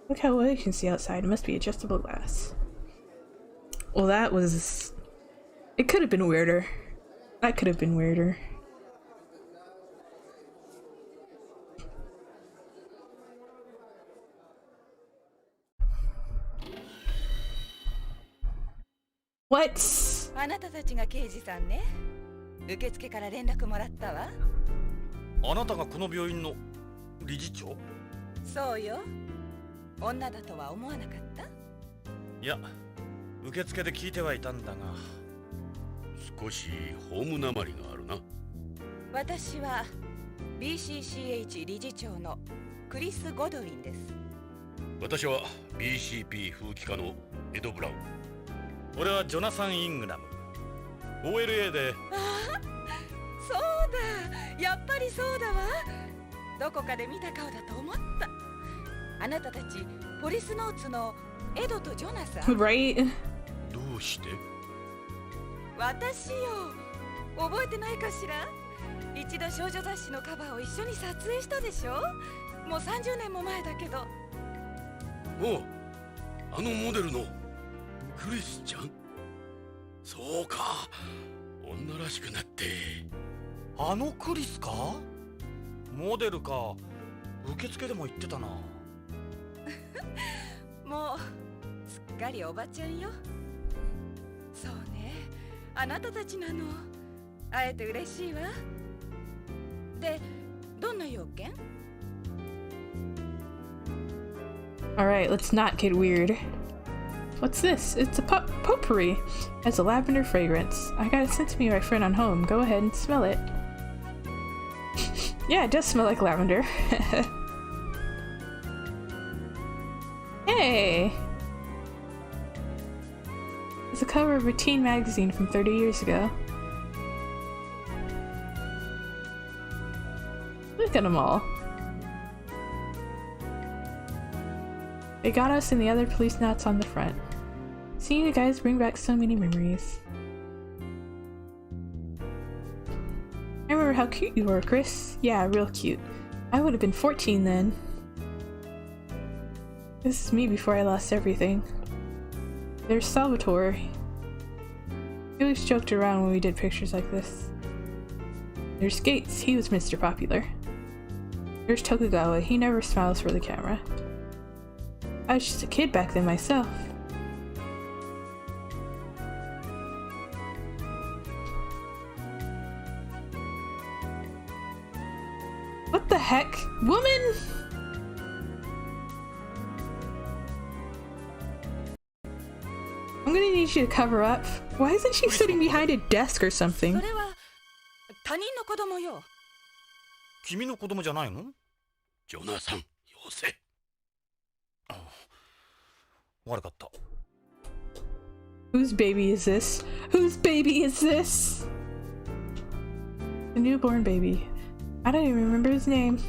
Look how well you can see outside. It must be adjustable glass. Well, that was... It could have been weirder. That could have been weirder. What? あなたたちが刑事さんね。受付から連絡もらったわ。あなたがこの病院の理事長？そうよ。女だとは思わなかった？いや、受付で聞いてはいたんだが。少しホームなまりがあるな。私は BCCH 理事長のクリス・ゴドウィンです。私は BCP 風紀課のエド・ブラウン。俺はジョナサン・イングラム。OLA で。ああ、そうだ。やっぱりそうだわ。どこかで見た顔だと思った。あなたたちポリスノーツのエドとジョナサン。Right? どうして？私よ。覚えてないかしら？一度少女雑誌のカバーを一緒に撮影したでしょ？もう30年も前だけど。おう、あのモデルのクリスちゃん？そうか、女らしくなって。あのクリスか？モデルか。受付でも言ってたな。もうすっかりおばちゃんよ。そうね、あなたたちなの。会えて嬉しいわ。で、どんな用件？ Alright, let's not get weird. What's this? It's a potpourri. It has a lavender fragrance. I got it sent to me by a friend on home. Go ahead and smell it. Yeah, it does smell like lavender. Hey! It's a cover of a teen magazine from 30 years ago. Look at them all. They got us and the other police knots on the front. Seeing you guys bring back so many memories. I remember how cute you were, Chris. Yeah, real cute. I would have been 14 then. This is me before I lost everything. There's Salvatore. He always joked around when we did pictures like this. There's Gates, he was Mr. Popular. There's Tokugawa, he never smiles for the camera. I was just a kid back then myself. What the heck? Woman! I'm gonna need you to cover up. Why isn't she sitting behind a desk or something? それは他人の子供よ。君の子供じゃないの？ジョナサン、よせ。悪かった。Whose baby is this? Whose baby is this? A newborn baby. I don't even remember his name.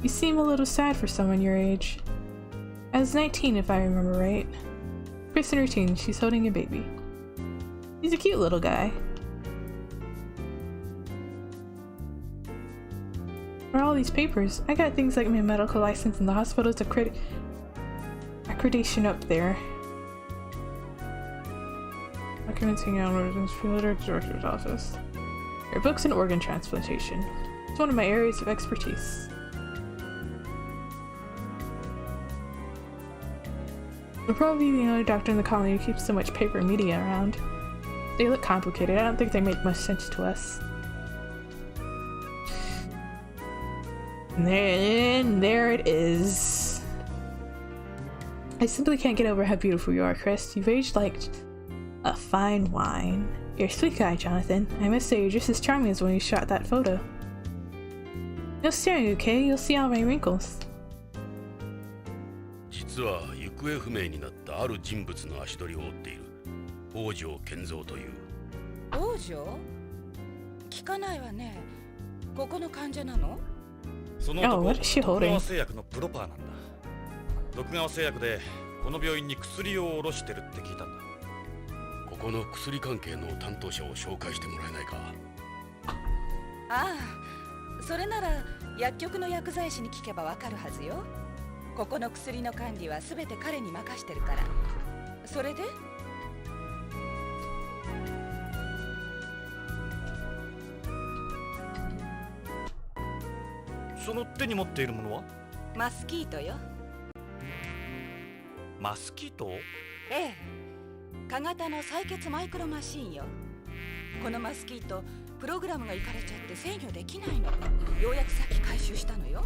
You seem a little sad for someone your age. I was 19 if I remember right. Chris in her teens, she's holding a baby. He's a cute little guy. For all these papers, I got things like my medical license and the hospital's accreditation up there. Documents hanging out in the director's office. Your books and organ transplantation. It's one of my areas of expertise. I'm probably the only doctor in the colony who keeps so much paper and media around. They look complicated. I don't think they make much sense to us. And there it is. I simply can't get over how beautiful you are, Chris. You've aged like a fine wine. You're a sweet guy, Jonathan. I must say, you're just as charming as when you shot that photo. No staring, okay? You'll see all my wrinkles. 実は行方不明になったある人物の足取りを追っている。北条健三という。北条？聞かないわね。ここの患者なの？その Oh, 男、 what is she 徳 holding? 川製薬のプロパーなんだ。徳川製薬でこの病院に薬を卸してるって聞いたんだ。ここの薬関係の担当者を紹介してもらえないか。ああ、それなら薬局の薬剤師に聞けばわかるはずよ。ここの薬の管理はすべて彼に任してるから。それで？その手に持っているものは？マスキートよ。マスキート？ええ。蚊型の採血マイクロマシンよ。このマスキート、プログラムがいかれちゃって制御できないの。ようやくさっき回収したのよ。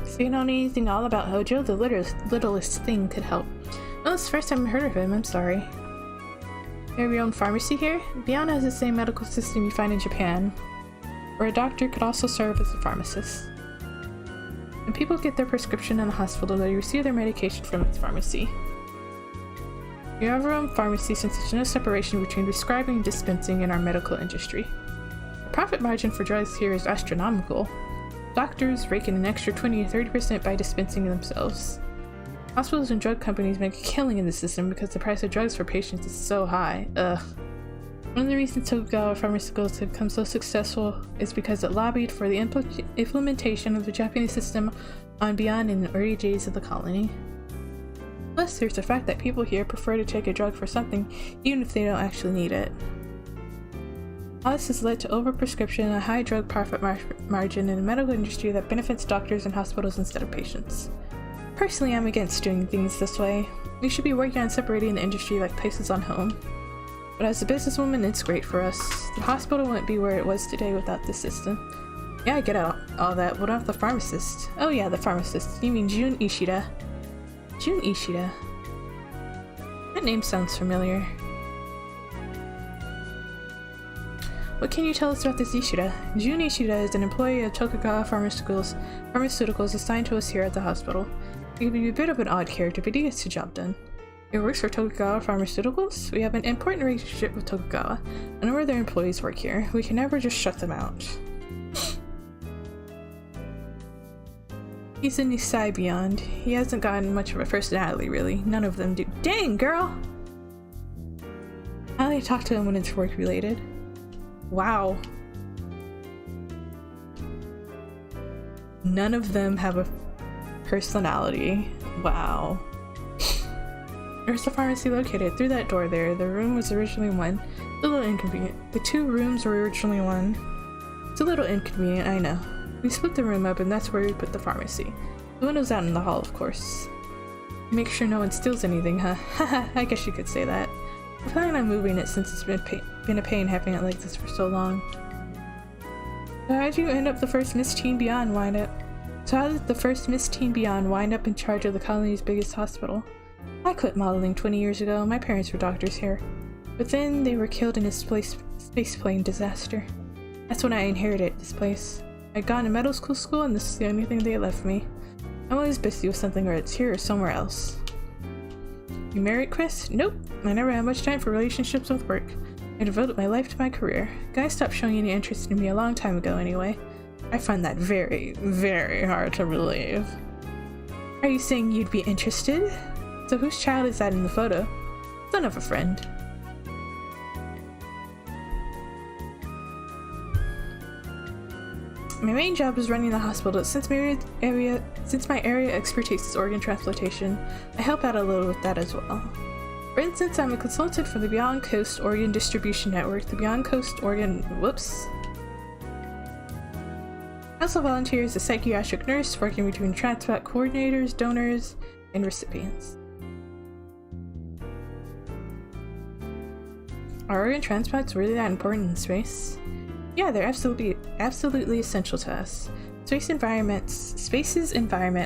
So you don't know anything all about Hojo? The littlest thing could help. Oh, it's the first time I heard of him. I'm sorry. You have your own pharmacy here? Beyond has the same medical system you find in Japan, where a doctor could also serve as a pharmacist. When people get their prescription in the hospital, they receive their medication from its pharmacy. You have your own pharmacy since there's no separation between prescribing and dispensing in our medical industry. The profit margin for drugs here is astronomical. Doctors rake in an extra 20 to 30% by dispensing themselves. Hospitals and drug companies make a killing in the system because the price of drugs for patients is so high. Ugh. One of the reasons Tokugawa Pharmaceuticals have become so successful is because it lobbied for the implementation of the Japanese system on beyond in the early days of the colony. Plus, there's the fact that people here prefer to take a drug for something even if they don't actually need it. All this has led to overprescription and a high drug profit margin in the medical industry that benefits doctors and hospitals instead of patients. Personally, I'm against doing things this way. We should be working on separating the industry like places on home. But as a businesswoman, it's great for us. The hospital wouldn't be where it was today without this system. Yeah, I get all that. What about the pharmacist? Oh yeah, the pharmacist. You mean Jun Ishida. Jun Ishida. That name sounds familiar. What can you tell us about this Ishida? Jun Ishida is an employee of Tokugawa Pharmaceuticals assigned to us here at the hospital. He can be a bit of an odd character, but he gets the job done. He works for Tokugawa Pharmaceuticals? We have an important relationship with Tokugawa. A number of their employees work here. We can never just shut them out. He's a Nisai beyond. He hasn't gotten much of a personality, really. None of them do. Dang, girl! I only talk to him when it's work related. Wow. None of them have a personality. Wow. Where's the pharmacy located? Through that door there. The room was originally one. It's a little inconvenient. The two rooms were originally one. It's a little inconvenient, I know. We split the room up and that's where we put the pharmacy. The window's out in the hall, of course. Make sure no one steals anything, huh? Haha, I guess you could say that. I'm planning on moving it since it's been a pain having it like this for so long. So how did you end up the first Miss Teen Beyond wind up? So how did the first Miss Teen Beyond wind up in charge of the colony's biggest hospital? I quit modeling 20 years ago. My parents were doctors here. But then they were killed in a spaceplane disaster. That's when I inherited this place. I'd gone to medical school and this is the only thing they left me. I'm always busy with something, or it's here or somewhere else. You married, Chris? Nope. I never had much time for relationships with work. I devoted my life to my career. Guys stopped showing any interest in me a long time ago anyway. I find that very, very hard to believe. Are you saying you'd be interested? So whose child is that in the photo? Son of a friend. My main job is running the hospital. Since my area expertise is organ transplantation, I help out a little with that as well. For instance, I'm a consultant for the Beyond Coast Organ Distribution Network, the Beyond Coast Organ... whoops. I also volunteer as a psychiatric nurse working between transplant coordinators, donors, and recipients. Are organ transplants really that important in space? Yeah, they're absolutely essential to us. Space's environment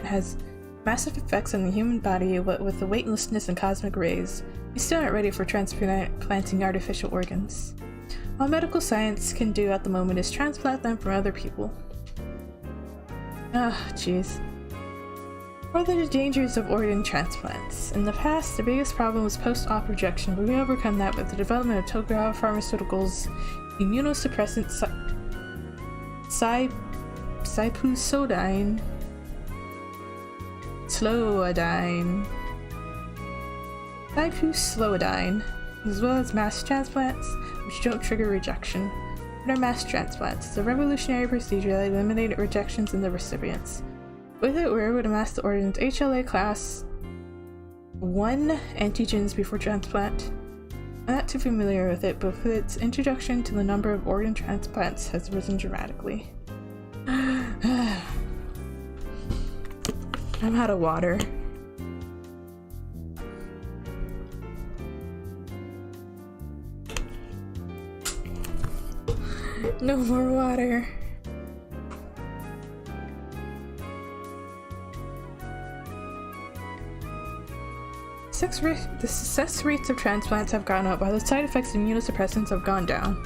has massive effects on the human body, what with the weightlessness and cosmic rays. We still aren't ready for transplanting artificial organs. All medical science can do at the moment is transplant them from other people. Jeez. What are the dangers of organ transplants? In the past, the biggest problem was post-op rejection, but we overcome that with the development of Tokugawa Pharmaceuticals immunosuppressant cypusodine, as well as mass transplants, which don't trigger rejection. What are mass transplants? It's a revolutionary procedure that eliminated rejections in the recipients. With it, we're able to mask the organ's HLA class 1 antigens before transplant. I'm not too familiar with it, but with its introduction to the number of organ transplants has risen dramatically. I'm out of water. No more water. The success rates of transplants have gone up while the side effects of immunosuppressants have gone down.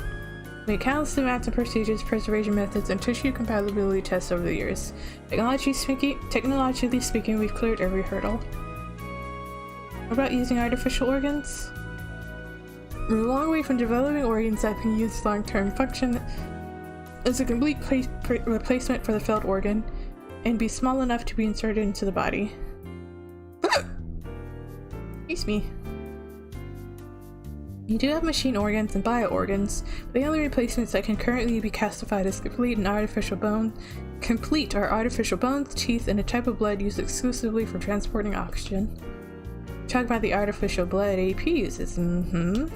We made countless amounts of procedures, preservation methods, and tissue compatibility tests over the years. Technologically speaking, we've cleared every hurdle. What about using artificial organs? We're a long way from developing organs that can use long-term function as a complete replacement for the failed organ and be small enough to be inserted into the body. Excuse me. You do have machine organs and bio-organs, but the only replacements that can currently be classified as complete are artificial bones, teeth, and a type of blood used exclusively for transporting oxygen. Talk about the artificial blood AP uses. There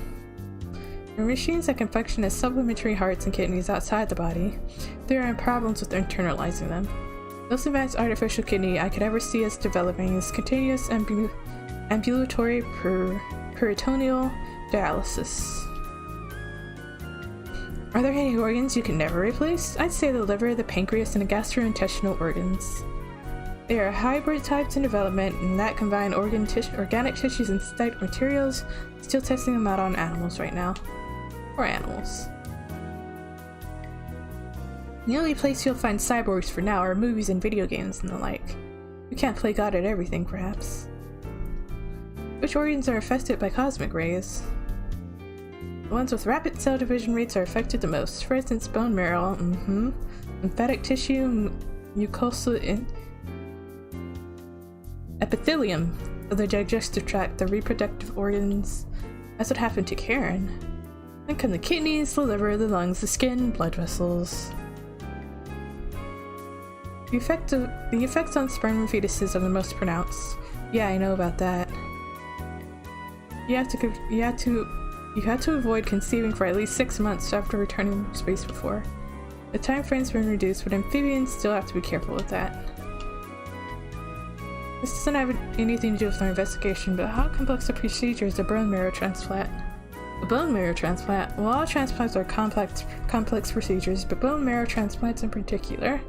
are machines that can function as supplementary hearts and kidneys outside the body. There are problems with internalizing them. The most advanced artificial kidney I could ever see us developing is continuous ambulatory peritoneal dialysis. Are there any organs you can never replace? I'd say the liver, the pancreas, and the gastrointestinal organs. They are hybrid types in development, and that combine organic tissues and synthetic materials. Still testing them out on animals right now. Or animals. The only place you'll find cyborgs for now are movies and video games and the like. We can't play God at everything, perhaps. Which organs are affected by cosmic rays? The ones with rapid cell division rates are affected the most. For instance, bone marrow, lymphatic tissue, mucosal epithelium of the digestive tract, the reproductive organs. That's what happened to Karen. Then come the kidneys, the liver, the lungs, the skin, blood vessels. The effects on sperm and fetuses are the most pronounced. Yeah, I know about that. You had to avoid conceiving for at least 6 months after returning from space before. The time frame's been reduced, but amphibians still have to be careful with that. This doesn't have anything to do with our investigation, but how complex a procedure is a bone marrow transplant? A bone marrow transplant? Well, all transplants are complex procedures, but bone marrow transplants in particular.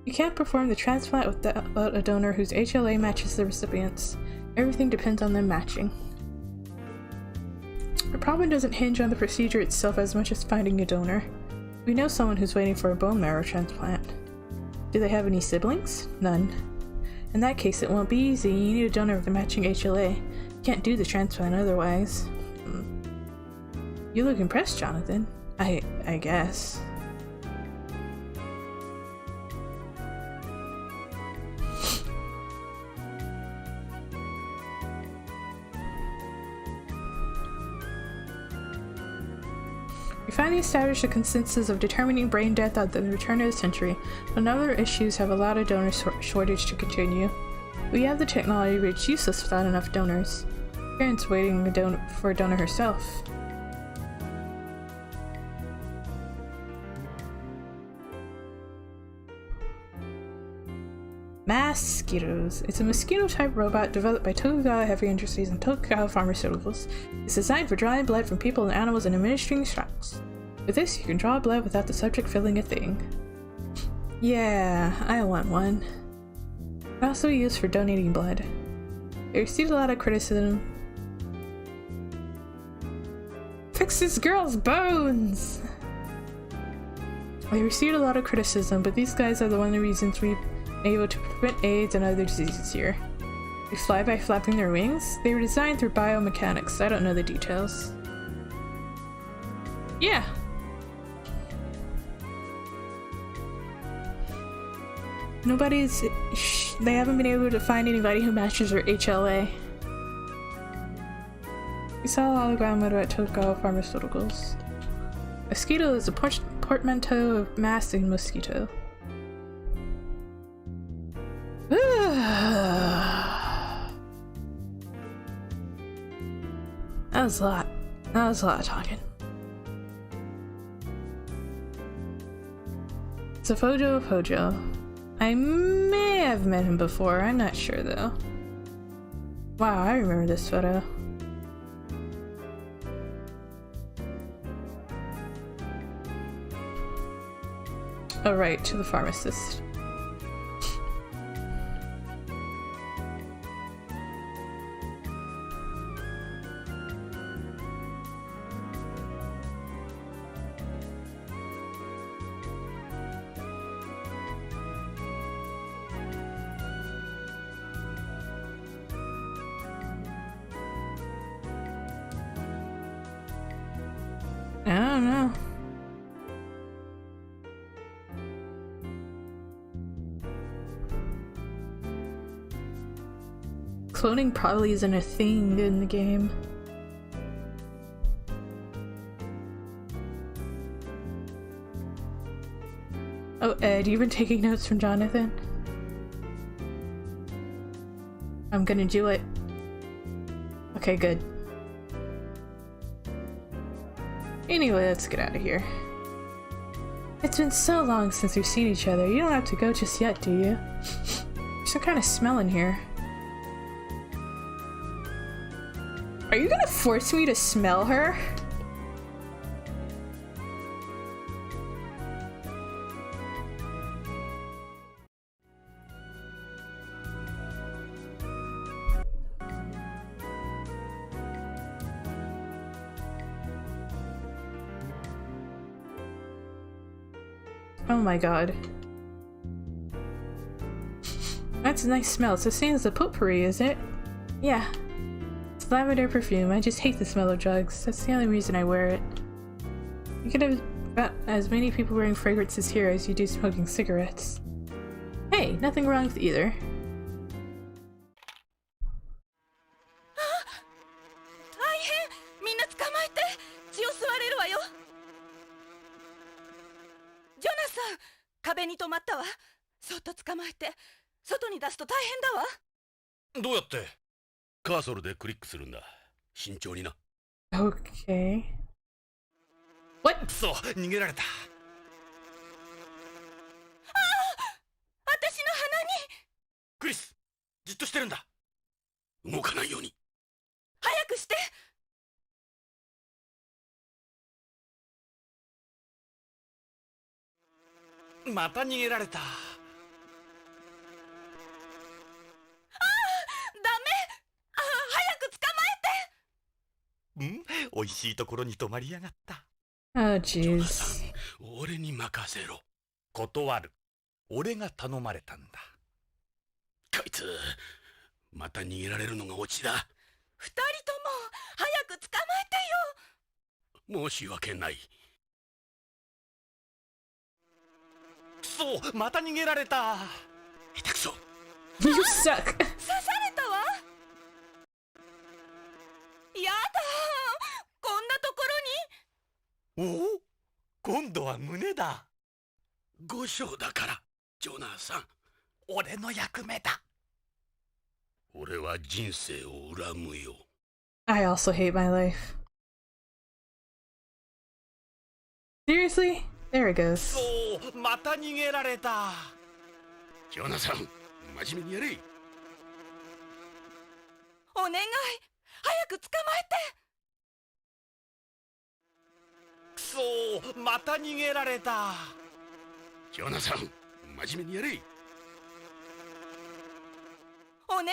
You can't perform the transplant without a donor whose HLA matches the recipient's. Everything depends on them matching. The problem doesn't hinge on the procedure itself as much as finding a donor. We know someone who's waiting for a bone marrow transplant. Do they have any siblings? None. In that case, it won't be easy. You need a donor with a matching HLA. You can't do the transplant otherwise. You look impressed, Jonathan. I guess. We finally established a consensus of determining brain death at the return of the century, but other issues have allowed a donor shortage to continue. We have the technology, but it's useless without enough donors. Karen's waiting for a donor herself. Mosquitoes. It's a mosquito-type robot developed by Tokugawa Heavy Industries and Tokugawa Pharmaceuticals. It's designed for drawing blood from people and animals and administering shots. With this, you can draw blood without the subject feeling a thing. Yeah, I want one. It's also used for donating blood. It received a lot of criticism. Fix this girl's bones! They received a lot of criticism, but these guys are one of the reasons we've been able to prevent AIDS and other diseases here. They fly by flapping their wings? They were designed through biomechanics. I don't know the details. Yeah. They haven't been able to find anybody who matches their HLA. We saw a hologram model at Tokugawa Pharmaceuticals. Mosquito is a portmanteau of mass and mosquito. That was a lot. That was a lot of talking. It's a photo of Hojo. I may have met him before, I'm not sure though. Wow, I remember this photo. Oh right, to the pharmacist. I don't know. Cloning probably isn't a thing in the game. Oh, Ed, you've been taking notes from Jonathan? I'm gonna do it. Okay, good. Anyway, let's get out of here. It's been so long since we've seen each other. You don't have to go just yet, do you? There's some kind of smell in here. Are you gonna force me to smell her? Oh my god. That's a nice smell. It's the same as the potpourri, is it? Yeah. It's lavender perfume. I just hate the smell of drugs. That's the only reason I wear it. You could have about as many people wearing fragrances here as you do smoking cigarettes. Hey, nothing wrong with either. そっと捕まえて外に出すと大変だわ。どうやって？カーソルでクリックするんだ。慎重にな。 Okay. What? くそ、逃げられた。私の鼻に。クリス、じっとしてるんだ。動かないように。早くして。また逃げられた。ダメ。早く捕まえて。美味しいところに泊まりやがった。Oh, ジョナさ jeez. ん、俺に任せろ。断る。俺が頼まれたんだ。こいつまた逃げられるのがオチだ。二人とも早く捕まえてよ。申し訳ない。くそ、また逃げられた。下手くそ。 You suck. 刺されたわ。やだ。こんなところに。おお、今度は胸だ。5章だから、ジョナさん。俺の役目だ。俺は人生を恨むよ。I also hate my life. Seriously? There it goes. そう、また逃げられた。ジョナさん、真面目にやれ。お願い、早く捕まえて。くそ、また逃げられた。ジョナさん、真面目にやれ。お願い、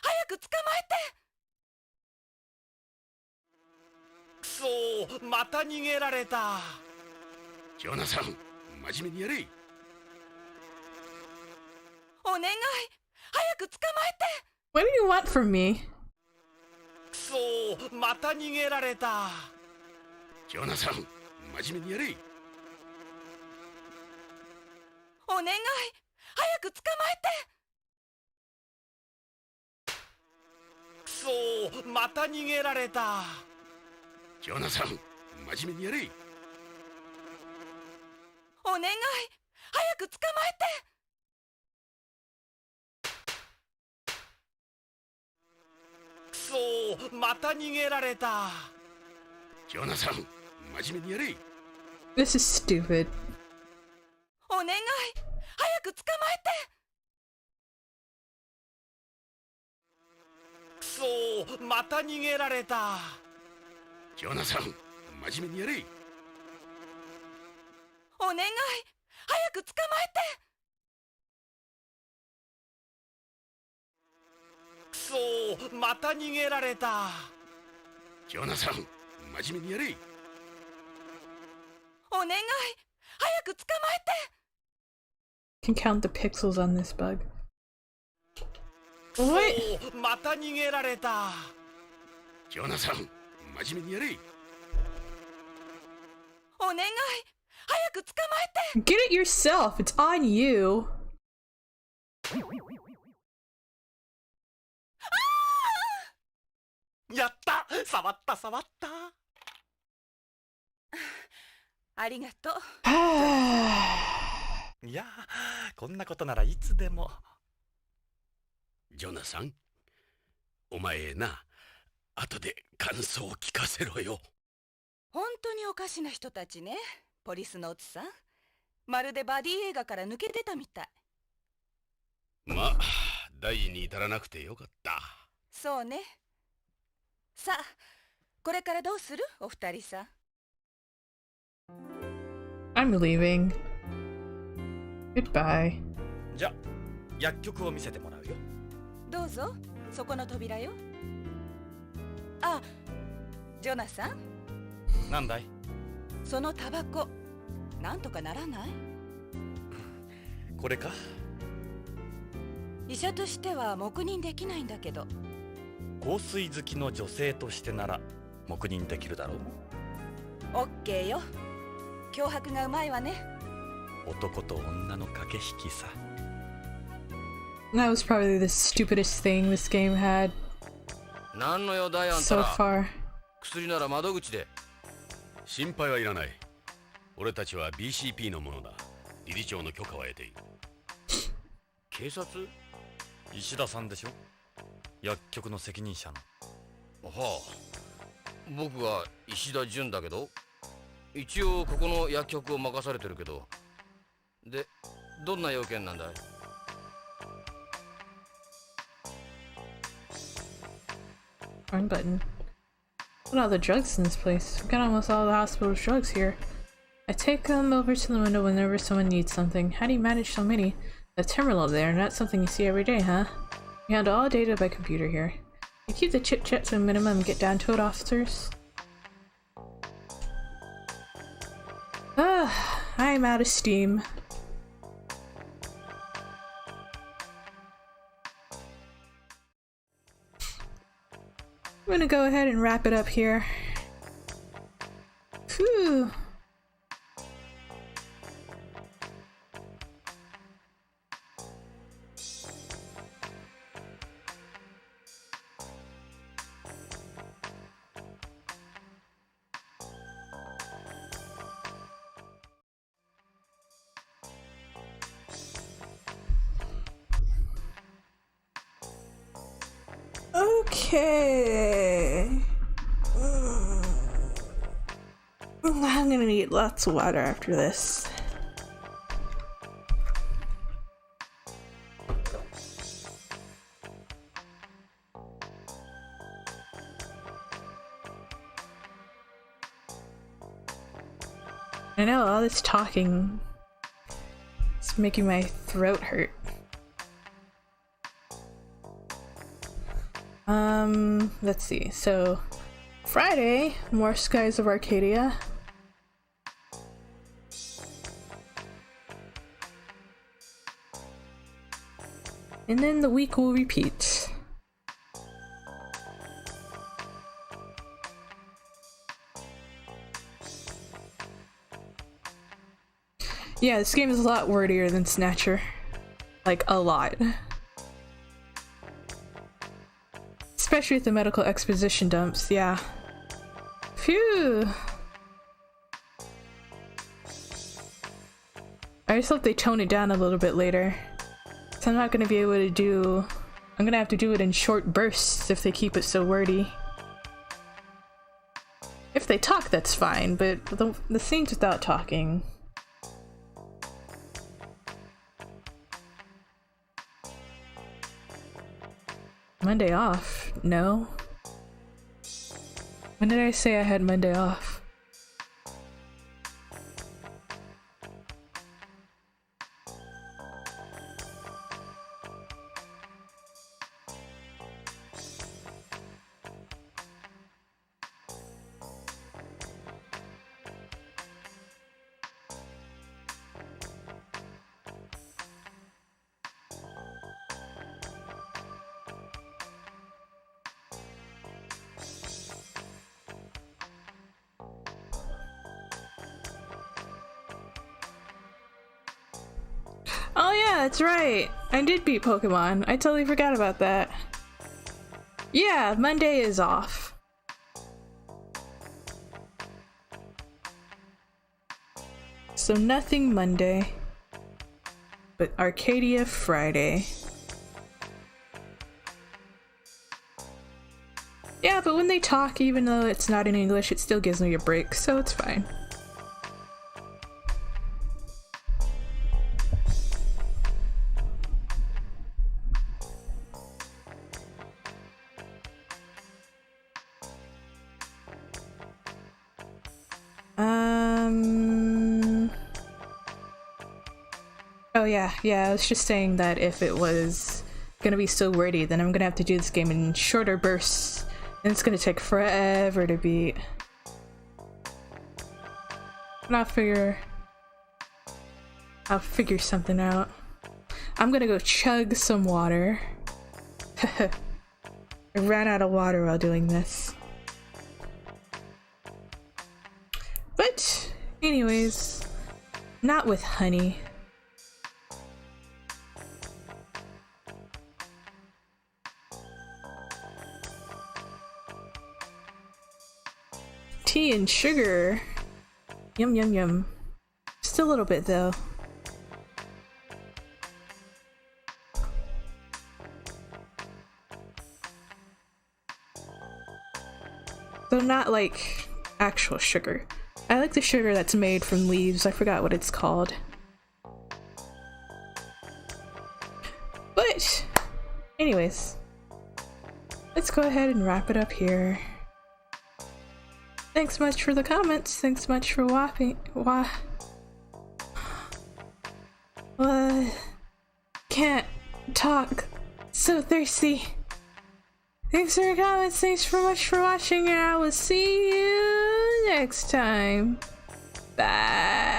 早く捕まえて。くそ、また逃げられた。ジョナさん、真面目にやれ。お願い、早く捕まえて。What do you want from me? くそ、また逃げられた。ジョナさん、真面目にやれ。お願い、早く捕まえて。くそ、また逃げられた。ジョナさん、真面目にやれ。お願い、早く捕まえて。くそ、また逃げられた。ジョナさん、真面目にやれ。 This is stupid. お願い、早く捕まえて。くそ、また逃げられた。ジョナさん、真面目にやれ。お願い、早く捕まえて。くそ、また逃げられた。ジョナさん、真面目にやれ。お願い、早く捕まえて。 Can count the pixels on this bug. くそ、 What? また逃げられた。ジョナさん、真面目にやれ。お願い、早く捕まえて。 Get it yourself. It's on you. やった、触った触った。ありがとう。いや、こんなことならいつでも。ジョナさん、お前な、後で感想を聞かせろよ。本当におかしな人たちね、ポリスノーツさん。まるでバディ映画から抜けてたみたい。まあ、大事に至らなくてよかった。そうね。さあ、これからどうするお二人さん。 I'm leaving. Goodbye. じゃ、薬局を見せてもらうよ。どうぞ、そこの扉よ。あ、ジョナサン、なんだい？そのタバコ、なんとかならない？これか？医者としては黙認できないんだけど。香水好きの女性としてなら黙認できるだろう。オッケーよ。脅迫がうまいわね。男と女の駆け引きさ。That was probably the stupidest thing this game had 何の用だいあんた so ら。 far. 薬なら窓口で。心配はいらない。俺たちは BCP のものだ。理事長の許可は得ている。警察？石田さんでしょ、薬局の責任者の。はあ、僕は石田純だけど、一応ここの薬局を任されてるけど。で、どんな要件なんだい？Wrong button. Look at all the drugs in this place. We've got almost all the hospital's drugs here. I take them over to the window whenever someone needs something. How do you manage so many? The terminal there, not something you see every day, huh? You handle all data by computer here. You keep the chit-chat to a minimum and get down to it, officers. I'm out of steam. I'm gonna go ahead and wrap it up here. Phew. Okay. I'm gonna need lots of water after this. I know all this talking is making my throat hurt. Let's see. So, Friday, more Skies of Arcadia. And then the week will repeat. Yeah, this game is a lot wordier than Snatcher. Like, a lot. Especially with the medical exposition dumps, yeah. Phew! I just hope they tone it down a little bit later. So I'm not gonna be able to do... I'm gonna have to do it in short bursts if they keep it so wordy. If they talk, that's fine, but the scenes without talking... Monday off? No. When did I say I had Monday off? Oh yeah, that's right! I did beat Pokemon. I totally forgot about that. Yeah, Monday is off. So nothing Monday. But Arcadia Friday. Yeah, but when they talk, even though it's not in English, it still gives me a break, so it's fine. Oh yeah, I was just saying that if it was gonna be so wordy, then I'm gonna have to do this game in shorter bursts, and it's gonna take forever to beat. And I'll figure something out. I'm gonna go chug some water. I ran out of water while doing this. But, anyways, not with honey. Tea and sugar. Yum yum yum. Just a little bit though. but not like actual sugar. I like the sugar that's made from leaves. I forgot what it's called. But anyways, let's go ahead and wrap it up here. Thanks much for the comments. Thanks much for watching. Can't talk. So thirsty. Thanks for your comments. Thanks so much for watching, and I will see you next time. Bye.